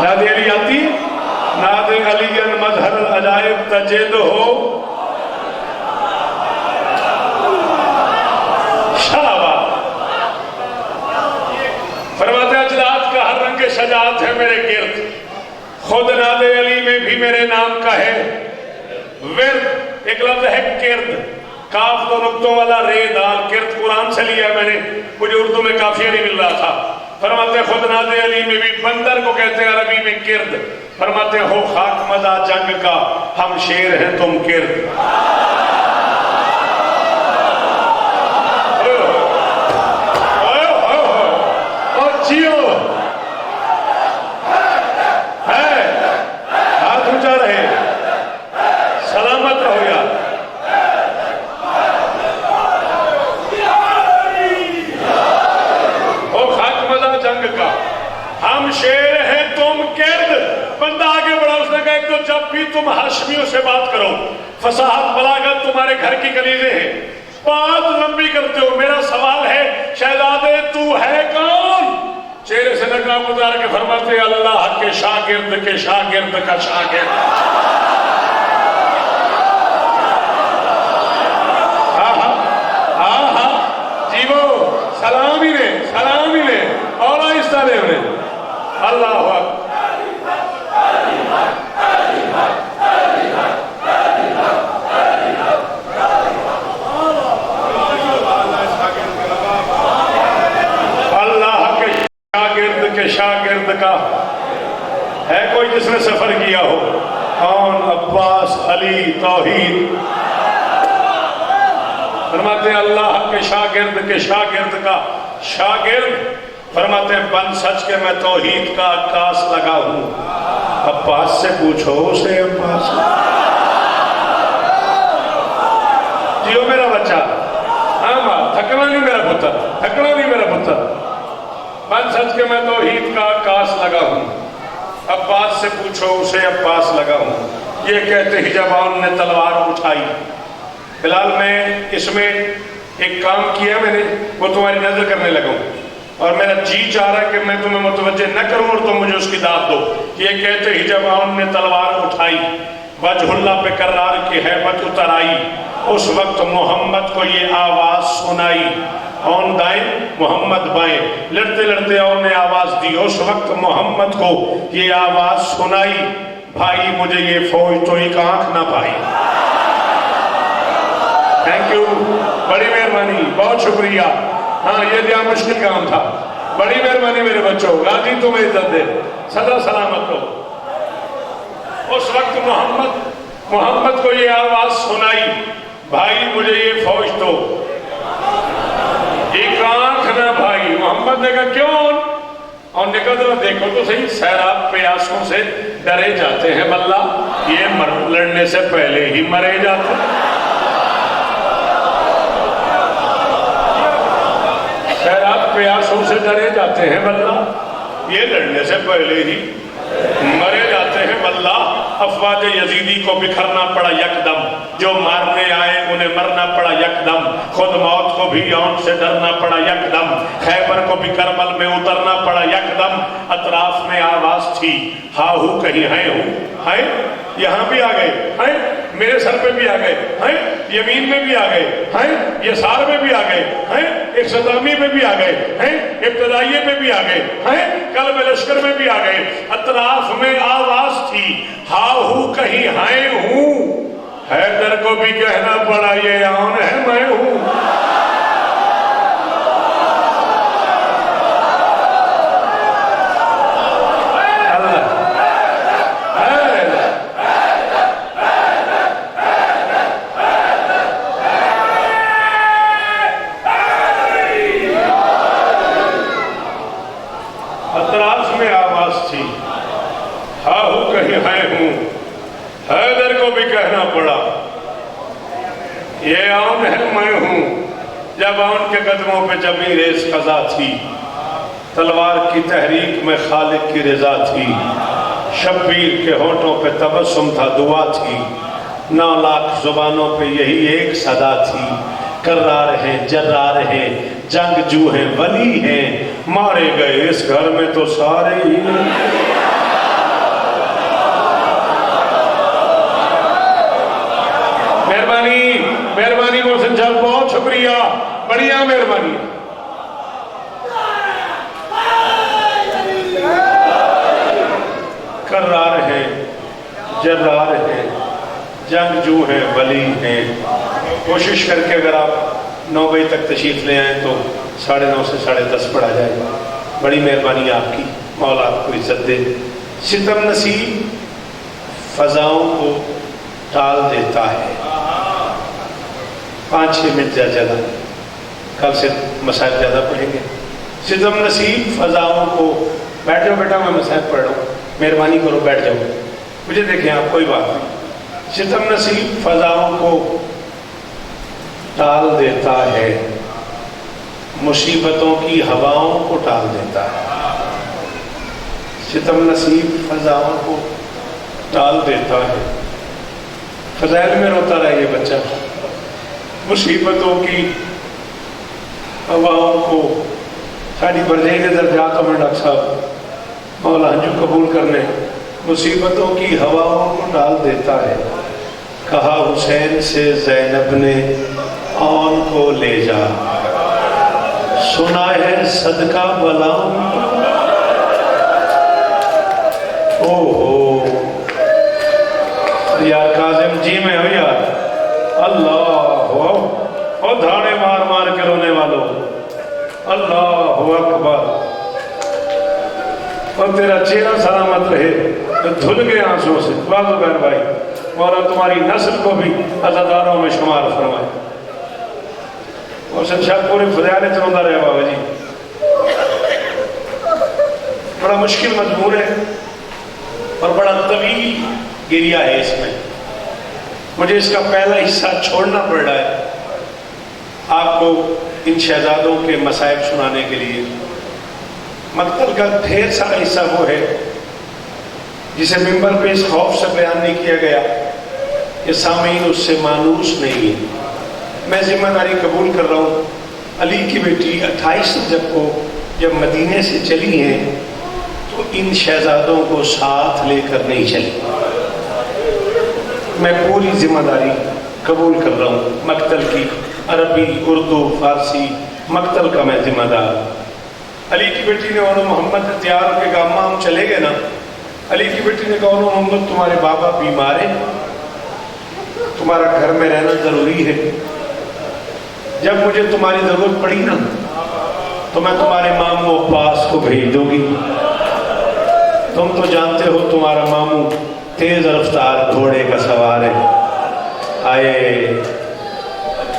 C: ناد علی آتی، ناد علی مظہر العجائب تجد ہو، فرماتے اجداد کا ہر رنگ شجاعت ہے میرے گرد، خود ناد علی میں بھی میرے نام کا ہے ورد۔ ایک لفظ ہے کرد، کاف دو نقطوں والا رے دال، کرد قرآن سے لیا میں نے، مجھے اردو میں کافیہ نہیں مل رہا تھا۔ فرماتے خود ناد علی میں بھی، بندر کو کہتے ہیں عربی میں کرد۔ فرماتے ہو خاک مزہ جنگ کا، ہم شیر ہیں تم کرد۔ جیو ہے، ہاتھ اونچا رہے، سلامت رہو یار۔ او خاک مزہ جنگ کا، ہم شیر ہیں تم کرد۔ بندہ آگے بڑھا، اس نے کہا ایک تو جب بھی تم ہاشمیوں سے بات کرو، فصاحت بلاغت تمہارے گھر کی کلیدیں ہیں، بات لمبی کرتے ہو۔ میرا سوال ہے شہزادے تو ہے کون؟ چہرے سے نقاب اتار کے فرماتے اللہ کے شاگرد کے شاگرد کا شاگرد۔ جیو، سلام ہی لے اور آہستہ لے انہیں۔ اللہ اکبر۔ شاگرد کا ہے کوئی جس نے سفر کیا ہو؟ کون؟ عباس، علی، توحید۔ فرماتے ہیں اللہ کے شاگرد کا شاگرد، فرماتے ہیں بن سچ کے میں توحید کا عکاس لگا ہوں۔ عباس سے پوچھو اسے، عباس جیو میرا بچہ، ہاں ماں، تھکنا نہیں میرا پتر، تھکنا نہیں میرا پتر۔ بن سچ کے میں توحید کا عکاس لگا ہوں، عباس سے پوچھو اسے، عباس لگا ہوں۔ یہ کہتے ہی جب آن نے تلوار اٹھائی، فی الحال میں اس میں ایک کام کیا میں نے، وہ تمہاری نظر کرنے لگا ہوں۔ اور میرا جی چاہ رہا ہے کہ میں تمہیں متوجہ نہ کروں اور تم مجھے اس کی داد دو. یہ کہتے ہی جب آن نے تلوار اٹھائی وجہ اللہ پہ کرار کی حیبت اتر آئی. اس وقت محمد کو یہ آواز سنائی. آن دائیں محمد بائیں. لڑتے لڑتے اور نے آواز دی. اس وقت محمد کو یہ آواز سنائی بھائی مجھے یہ فوج تو ایک آنکھ نہ پائی. تھینک یو, بڑی مہربانی, بہت شکریہ. ہاں یہ جہاں مشکل کام تھا. بڑی مہربانی میرے بچوں, غازی تمہیں عزت دے, سدا سلامت ہو. اس وقت محمد کو یہ آواز سنائی بھائی مجھے یہ فوج تو ایک آنکھ نہ بھائی. محمد نے کہا کیوں؟ اور نکل رہا دیکھو تو صحیح, سیراب پیاسوں سے ڈرے جاتے ہیں بلّہ, یہ لڑنے سے پہلے ہی مرے جاتے ہیں. سیراب پیاسوں سے ڈرے جاتے ہیں بلّہ, یہ لڑنے سے پہلے ہی مرے جاتے ہیں بلّہ. افواج یزیدی کو بکھرنا پڑا یکدم, جو مارنے آئے انہیں مرنا پڑا یکدم. خود موت کو بھی یون سے ڈرنا پڑا یکدم. خیبر کو بھی کربل میں اترنا پڑا یکدم. اطراف میں آواز تھی ہاہو کہیں ہیں ہوں, ہیں یہاں بھی آ گئے, ہیں میرے سر پہ بھی آ گئے, ہیں یمین میں بھی آ گئے, ہیں یسار میں بھی آ گئے, ہیں اقتدامی میں بھی آ گئے, ہیں ابتدائیے میں بھی آ گئے, ہیں قلب لشکر میں بھی آ گئے. اطراف میں آواز تھی ہاہو کہیں ہیں ہوں. حیدر کو بھی کہنا پڑا یہ آن ہے میں ہوں. اطراف میں آواز تھی ہاہو کہیں ہیں ہوں. حیدر کو بھی کہنا پڑا یہ آن ہے میں ہوں. جب آن کے قدموں پہ جبیں ریز قضا تھی, تلوار کی تحریک میں خالق کی رضا تھی. شبیر کے ہونٹوں پہ تبسم تھا, دعا تھی. 9 لاکھ زبانوں پہ یہی ایک صدا تھی. کرار ہیں جرار ہیں جنگجو ہیں ولی ہیں, مارے گئے اس گھر میں تو سارے ہی. مہربانی محسن صاحب, بہت شکریہ, بڑھیا مہربانی. کرار ہیں جرار ہیں جنگجو ہیں ولی ہیں. کوشش کر کے اگر آپ 9 بجے تک تشریف لے آئیں تو 9:30 سے 10:30 پڑھا جائے گا. بڑی مہربانی آپ کی, مولا آپ کو عزت دے. ستم نصیب فضاؤں کو ٹال دیتا ہے. 5-6 منٹ زیادہ, کل سے مسائل زیادہ پڑھیں گے. ستم نصیب فضاؤں کو, بیٹھ جاؤ بیٹا, میں مسائل پڑھ رہا ہوں, مہربانی کرو بیٹھ جاؤ, مجھے دیکھیں آپ, کوئی بات نہیں. ستم نصیب فضاؤں کو ٹال دیتا ہے, مصیبتوں کی ہواؤں کو ٹال دیتا ہے. ستم نصیب فضاؤں کو ٹال دیتا ہے. فضائل میں روتا رہے یہ بچہ. مصیبتوں کی ہواؤں کو, ساری برجئی کے درجاتوں میں ڈاکٹر صاحب مولا ہنجو قبول کرنے, مصیبتوں کی ہواؤں کو ڈال دیتا ہے. کہا حسین سے زینب نے آن کو لے جا, سنا ہے صدقہ بلاؤں. اوہو یار کاظم جی میں ہو یار, اللہ ہو, اور دھاڑے مار مار کے رونے والوں, اللہ اکبر. اور تیرا چہرہ سلامت رہے, دھل گئے آنسوں سے. بازو بہن بھائی, مولا تمہاری نسل کو بھی عزاداروں میں شمار فرمائے. اور شاید پوری فضائل چلوندہ رہے بابا جی. بڑا مشکل مضمون ہے اور بڑا طویل گریہ ہے اس میں. مجھے اس کا پہلا حصہ چھوڑنا پڑ رہا ہے آپ کو ان شہزادوں کے مصائب سنانے کے لیے. مقتل کا ڈھیر سارا حصہ وہ ہے جسے ممبر پہ اس خوف سے بیان نہیں کیا گیا کہ سامعین اس سے مانوس نہیں ہے. میں ذمہ داری قبول کر رہا ہوں. علی کی بیٹی 28 رجب کو
A: جب مدینے سے چلی ہیں تو ان شہزادوں کو ساتھ لے کر نہیں چلی. میں پوری ذمہ داری قبول کر رہا ہوں مقتل کی، عربی، اردو، فارسی، مقتل کا میں ذمہ دار. علی کی بیٹی نے اور محمد تیار ہو کے کہا اماں ہم چلے گئے نا. علی کی بیٹی نے کہا اور محمد تمہارے بابا بیمار ہیں، تمہارا گھر میں رہنا ضروری ہے. جب مجھے تمہاری ضرورت پڑی نا تو میں تمہارے ماموں عباس کو بھیج دوں گی. تم تو جانتے ہو تمہارا ماموں تیز رفتار گھوڑے کا سوار ہے. آئے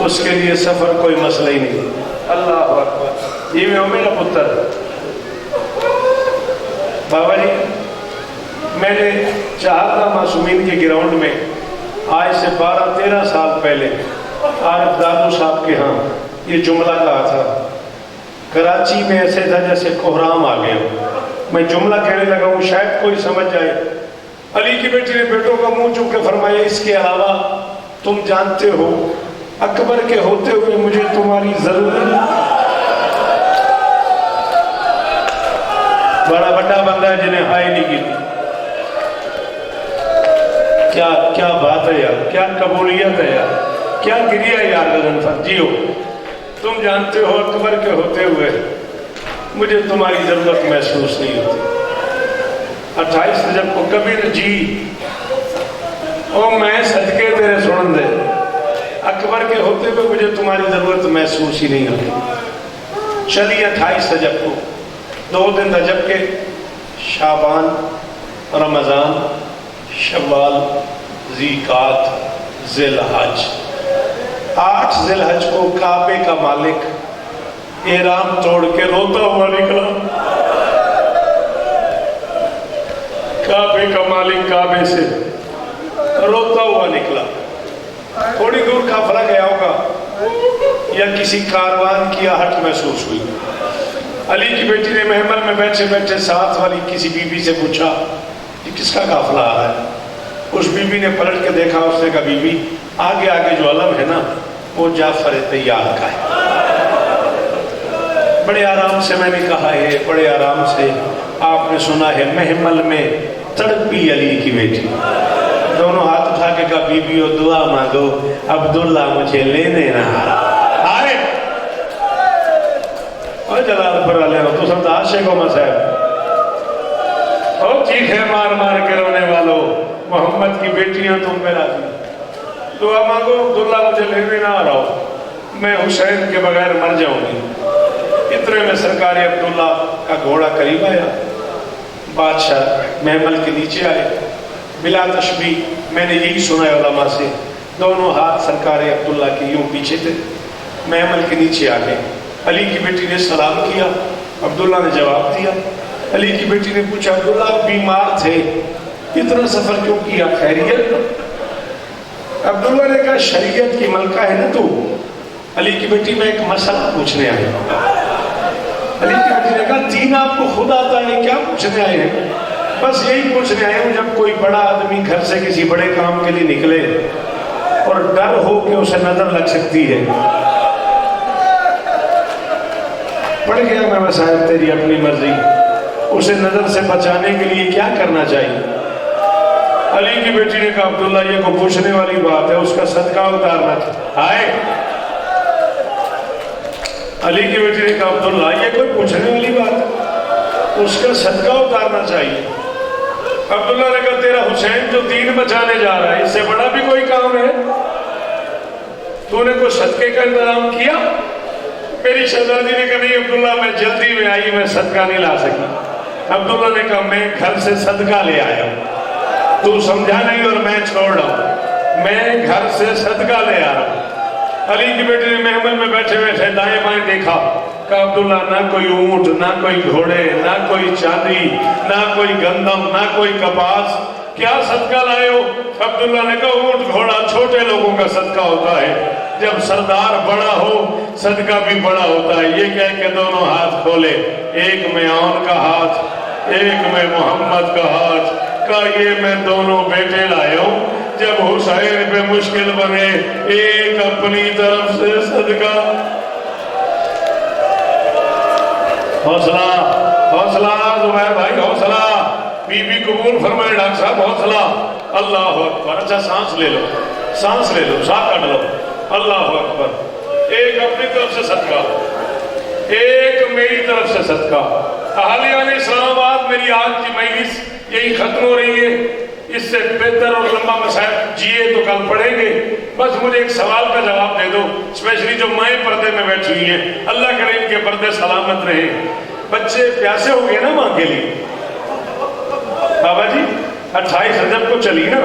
A: اس کے لیے سفر کوئی مسئلہ ہی نہیں. اللہ اکبر. یہ میں ہوں میرا پتر بابا جی، میں نے چہارہ معصومین کے گراؤنڈ میں آج سے 12-13 سال پہلے عارف دادو صاحب کے ہاں یہ جملہ کہا تھا. کراچی میں ایسے تھا جیسے کوہرام آ گیا. میں جملہ کہنے لگا ہوں شاید کوئی سمجھ جائے. علی کی بیٹی نے بیٹوں کا منہ چوک کے فرمایا اس کے علاوہ تم جانتے ہو اکبر کے ہوتے ہوئے مجھے تمہاری ضرورت. بڑا بڑا بندہ ہے جنہیں ہائے نہیں کی. کیا بات ہے یار، کیا قبولیت ہے یار، کیا گریہ ہے یار. غضنفر جیو، تم جانتے ہو اکبر کے ہوتے ہوئے مجھے تمہاری ضرورت محسوس نہیں ہوتی. 28 رجب کو کبیر جی او میں صدقے تیرے سن دے، اکبر کے ہوتے ہوئے مجھے تمہاری ضرورت محسوس ہی نہیں ہوتی. چلی 28 رجب کو 2 دن رجب کے، شعبان، رمضان، شوال، ذیقات، ذی الحج. 8 ذی الحج کو کعبے کا مالک احرام توڑ کے روتا ہوا نکلا. کعبے کا مالک کعبے سے روتا ہوا نکلا. تھوڑی دور قافلہ گیا ہوگا یا کسی کاروان کی آہٹ محسوس ہوئی. علی کی بیٹی نے محمل میں بیٹھے بیٹھے ساتھ والی کسی بی بی سے پوچھا یہ کس کا قافلہ آ رہا ہے. اس بی بی نے پلٹ کے دیکھا. اس نے کہا بی بی آگے آگے جو علم ہے نا وہ جعفر طیار کا ہے. بڑے آرام سے میں نے کہا ہے، بڑے آرام سے. آپ نے سنا ہے محمل میں تڑپی علی کی بیٹی، دونوں ہاتھ اٹھا کے کہا بی بی دعا مانگو عبداللہ مجھے لینے نہ آئے. اور جلال پر والے ہو تو سب عاشق ہو مسائب اور چیخیں مار مار کے رونے والوں، محمد کی بیٹیاں تم میں راضی. دعا مانگو عبداللہ مجھے لینے نہ آ رہا ہو، میں حسین کے بغیر مر جاؤں گی. اتنے میں سرکار عبداللہ کا گھوڑا قریب آیا. بادشاہ محمل کے نیچے آئے بلا تشبیہ. میں نے یہی سنا ہے علماء سے، دونوں ہاتھ سرکار عبداللہ کے یوں پیچھے تھے. محمل کے نیچے آ گئے. علی کی بیٹی نے سلام کیا، عبداللہ نے جواب دیا. علی کی بیٹی نے پوچھا عبداللہ آپ بیمار تھے، اتنا سفر کیوں کیا، خیریت؟ عبداللہ نے کہا شریعت کی ملکہ ہے نا تو. علی کی بیٹی میں ایک مسئلہ پوچھنے آئے. علی کی بیٹی نے کہا دین آپ کو خود آتا ہے، کیا پوچھنے آئے ہیں؟ بس یہی پوچھنے آئے ہوں جب کوئی بڑا آدمی گھر سے کسی بڑے کام کے لیے نکلے اور ڈر ہو کہ اسے نظر لگ سکتی ہے. پڑھ گیا میں مسائل تیری اپنی مرضی، اسے نظر سے بچانے کے لیے کیا کرنا چاہیے؟ علی کی بیٹی نے کہا عبداللہ یہ کو پوچھنے والی بات ہے، اس کا صدقہ اتارنا آئے. علی کی بیٹی نے کہا عبداللہ یہ کوئی پوچھنے والی بات ہے، اس کا صدقہ اتارنا چاہیے. عبداللہ نے کہا تیرا حسین جو دین بچانے جا رہا ہے اس سے بڑا بھی کوئی کام ہے؟ تو نے کوئی صدقے کا انتظام کیا؟ میری شہزادی نے کہا نہیں عبداللہ میں جلدی میں آئی، میں صدقہ نہیں لا سکی. عبداللہ نے کہا میں گھر سے صدقہ لے آیا ہوں، تو سمجھا نہیں اور میں چھوڑ رہا ہوں، میں گھر سے صدقہ لے آ رہا ہوں. علی کی بیٹی نے محمل میں بیٹھے بیٹھے دائیں بائیں دیکھا. کہا عبداللہ نہ کوئی اونٹ، نہ کوئی گھوڑے، نہ کوئی چاندی، نہ کوئی گندم، نہ کوئی کپاس، کیا صدقہ لائے ہو؟ عبداللہ نے کہا اونٹ گھوڑا چھوٹے لوگوں کا صدقہ ہوتا ہے، جب سردار بڑا ہو صدقہ بھی بڑا ہوتا ہے. یہ کہہ کے دونوں ہاتھ کھولے، ایک میں آن کا ہاتھ، ایک میں محمد کا ہاتھ. کہا یہ میں دونوں بیٹے لائے ہوں، جب حسین پہ مشکل بنے ایک اپنی طرف سے صدقہ.
C: حوصلہ حوصلہ زبیر بھائی حوصلہ، بی بی قبول فرمائے ڈاکٹر صاحب حوصلہ. اللہ اکبر. اچھا سانس لے لو، سانس لے لو، سانس کٹ لو. اللہ اکبر. ایک اپنی طرف سے صدقہ، ایک میری طرف سے صدقہ. اہلیان اسلام آباد میری آج کی مجلس یہی ختم ہو رہی ہے. اس سے بہتر اور لمبا مسائل جیے تو کل پڑھیں گے. بس مجھے ایک سوال کا جواب دے دو، اسپیشلی جو مائیں پردے میں بیٹھی ہوئی ہیں، اللہ کرے ان کے پردے سلامت رہے. بچے پیاسے ہو گئے نا ماں کے لیے. بابا جی 28 رجب کو چلی نا،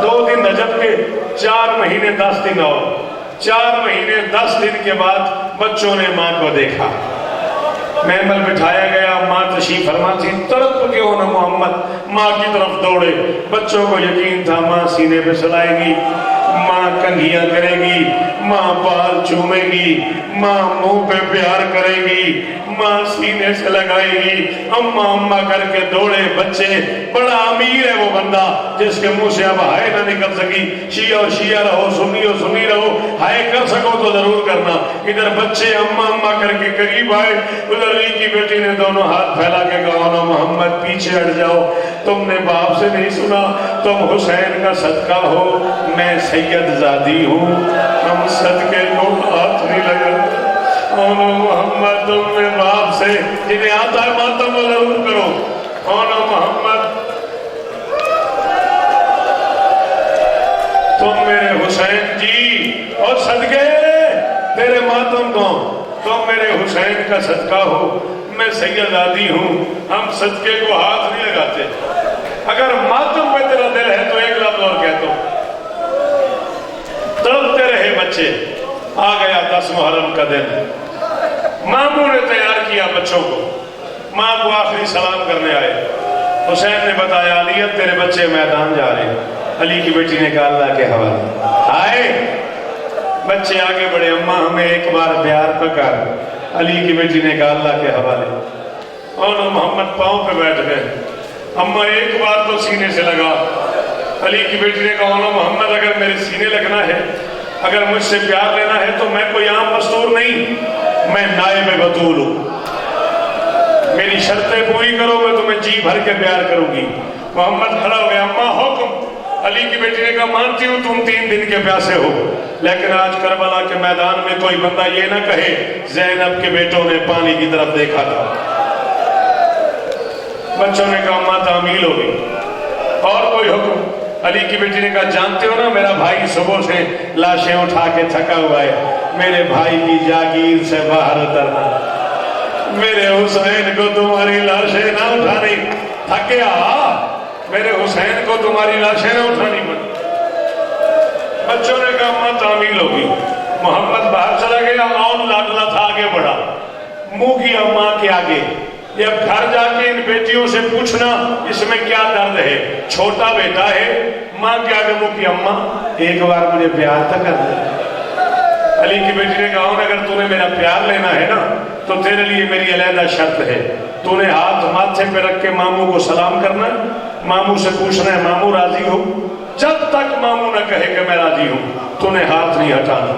C: 2 دن رجب کے، 4 مہینے 10 دن اور 4 مہینے 10 دن کے بعد بچوں نے ماں کو دیکھا. محمل بٹھایا گیا، ماں تشریف فرما تھی. تڑپ کے ہونا محمد ماں کی طرف دوڑے. بچوں کو یقین تھا ماں سینے پہ سلائے گی، ماں کنگھیاں کرے گی، ماں بال چومے گی، ماں منہ پہ پیار کرے گی، ماں سینے سے لگائے گی. اماں اماں کر کے دوڑے بچے. بڑا امیر ہے وہ بندہ جس کے منہ سے اب ہائے نہ نکل سکی. شیعہ و شیعہ رہو، سنی و سنی رہو، ہائے کر سکو تو ضرور کرنا. ادھر بچے اماں اماں کر کے قریب آئے. ادھر علی کی بیٹی نے دونوں ہاتھ پھیلا کے کہا نا محمد پیچھے ہٹ جاؤ، تم نے باپ سے نہیں سنا، تم حسین کا صدقہ ہو، میں سید زادی ہوں، ہم صدقے کو ہاتھ نہیں لگا. محمد تم نے باپ سے، جنہیں آتا ہے ماتم وہ ضرور کرو. محمد تم میرے حسین جی، اور صدقے تیرے ماتم کو، تم میرے حسین کا صدقہ ہو، میں سید زادی ہوں، ہم صدقے کو ہاتھ نہیں لگاتے. اگر ماتم پہ تیرا دل ہے تو ایک لفظ اور کہتا ہوں. تڑپتے رہے بچے. آ گیا 10 محرم کا دن. ماموں نے تیار کیا بچوں کو، ماں کو آخری سلام کرنے آئے. حسین نے بتایا علی تیرے بچے میدان جا رہے ہیں. علی کی بیٹی نے کہا اللہ کے حوالے. آئے بچے آگے بڑھے، اماں ہمیں ایک بار پیار پکار. علی کی بیٹی نے کہا اللہ کے حوالے. اور محمد پاؤں پہ بیٹھ گئے. اماں ایک بار تو سینے سے لگا. علی کی بیٹی نے کہا محمد اگر میرے سینے لگنا ہے، اگر مجھ سے پیار لینا ہے تو میں کوئی عام مستور نہیں، میں نائب بطول ہوں. میری شرطیں پوری کرو، میں تمہیں جی بھر کے پیار کروں گی. محمد کھڑا ہو گیا. اماں حکم. علی کی بیٹی نے کہا مانتی ہوں تم 3 دن کے پیاسے ہو، لیکن آج کربلا کے میدان میں کوئی بندہ یہ نہ کہے زینب کے بیٹوں نے پانی کی طرف دیکھا تھا. بچوں نے کہا اماں تعمیل ہو گئی. اور کوئی حکم؟ علی کی بیٹی نے کہا جانتے ہو نا میرا بھائی صبح سے لاشیں اٹھا کے تھکا ہوا ہے، میرے بھائی کی جاگیر سے باہر اترنا. میرے حسین کو تمہاری لاشیں نہ اٹھانی. تھکیا میرے حسین کو تمہاری لاشیں نہ اٹھانی پڑی. بچوں نے کہا اماں تعمیل ہوگی. محمد باہر چلا گیا اور لاڈلا تھا آگے بڑھا. منہ کیا ماں کے آگے. یہ اب گھر جا کے ان بیٹیوں سے پوچھنا اس میں کیا درد ہے. چھوٹا بیٹا ہے، ماں کے آگے منہ کیا اماں ایک بار مجھے پیار تک کر دے. علی کی بیٹی نے کہا اگر تو نے میرا پیار لینا ہے نا تو تیرے لیے میری علیحدہ شرط ہے. تو نے ہاتھ ماتھے پہ رکھ کے ماموں کو سلام کرنا ہے، ماموں سے پوچھنا ہے ماموں راضی ہو. جب تک ماموں نہ کہے کہ میں راضی ہوں تو نے ہاتھ نہیں ہٹانا.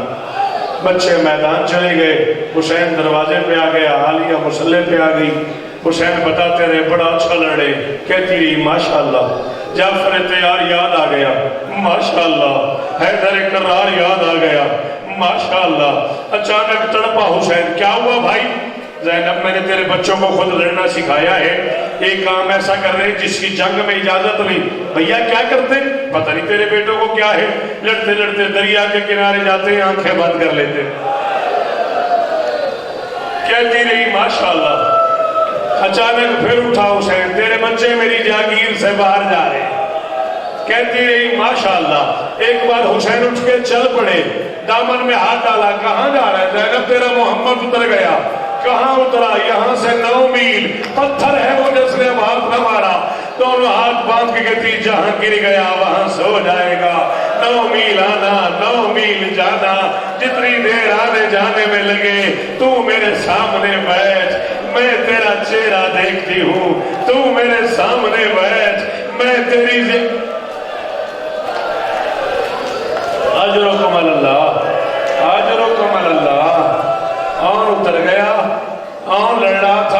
C: بچے میدان چلے گئے. حسین دروازے پہ آ گیا، عالیہ مسلح پہ آ گئی. حسین بتاتے رہے بڑا اچھا لڑے. کہتی رہی ماشاءاللہ. جعفر تیار یاد آ گیا، ماشاءاللہ. حیدر کرار یاد آ گیا، ماشاءاللہ. اچانک تڑپا حسین. کیا ہوا بھائی؟ زینب میں نے تیرے بچوں کو خود لڑنا سکھایا ہے، ایک کام ایسا کر رہے جس کی جنگ میں اجازت نہیں. بھیا کیا کرتے؟ پتہ نہیں تیرے بیٹوں کو کیا ہے، لڑتے لڑتے دریا کے کنارے جاتے ہیں، آنکھیں بند کر لیتے. کہتی رہی ماشاءاللہ. اچانک پھر اٹھا حسین. تیرے بچے میری جاگیر سے باہر جا رہے ہیں. کہتی رہی ماشاءاللہ. ایک بار حسین اٹھ کے چل پڑے، دامن میں ہاتھ ڈالا. کہاں جا رہا ہے؟ زینب تیرا محمد اتر گیا. کہاں اترا؟ یہاں سے 9 میل. پتھر ہے وہ جس نے ہاتھ نہ مارا. دونوں ہاتھ باندھ کے کہتی جہاں گر گیا وہاں سو جائے گا. 9 میل آنا 9 میل جانا، جتنی دیر آنے جانے میں لگے تو میرے سامنے بیٹھ، میں تیرا چہرہ دیکھتی ہوں، تو میرے سامنے بیٹھ، میں تیری اجرکم اللہ اجرکم اللہ. اور اتر گیا اور لڑ رہا تھا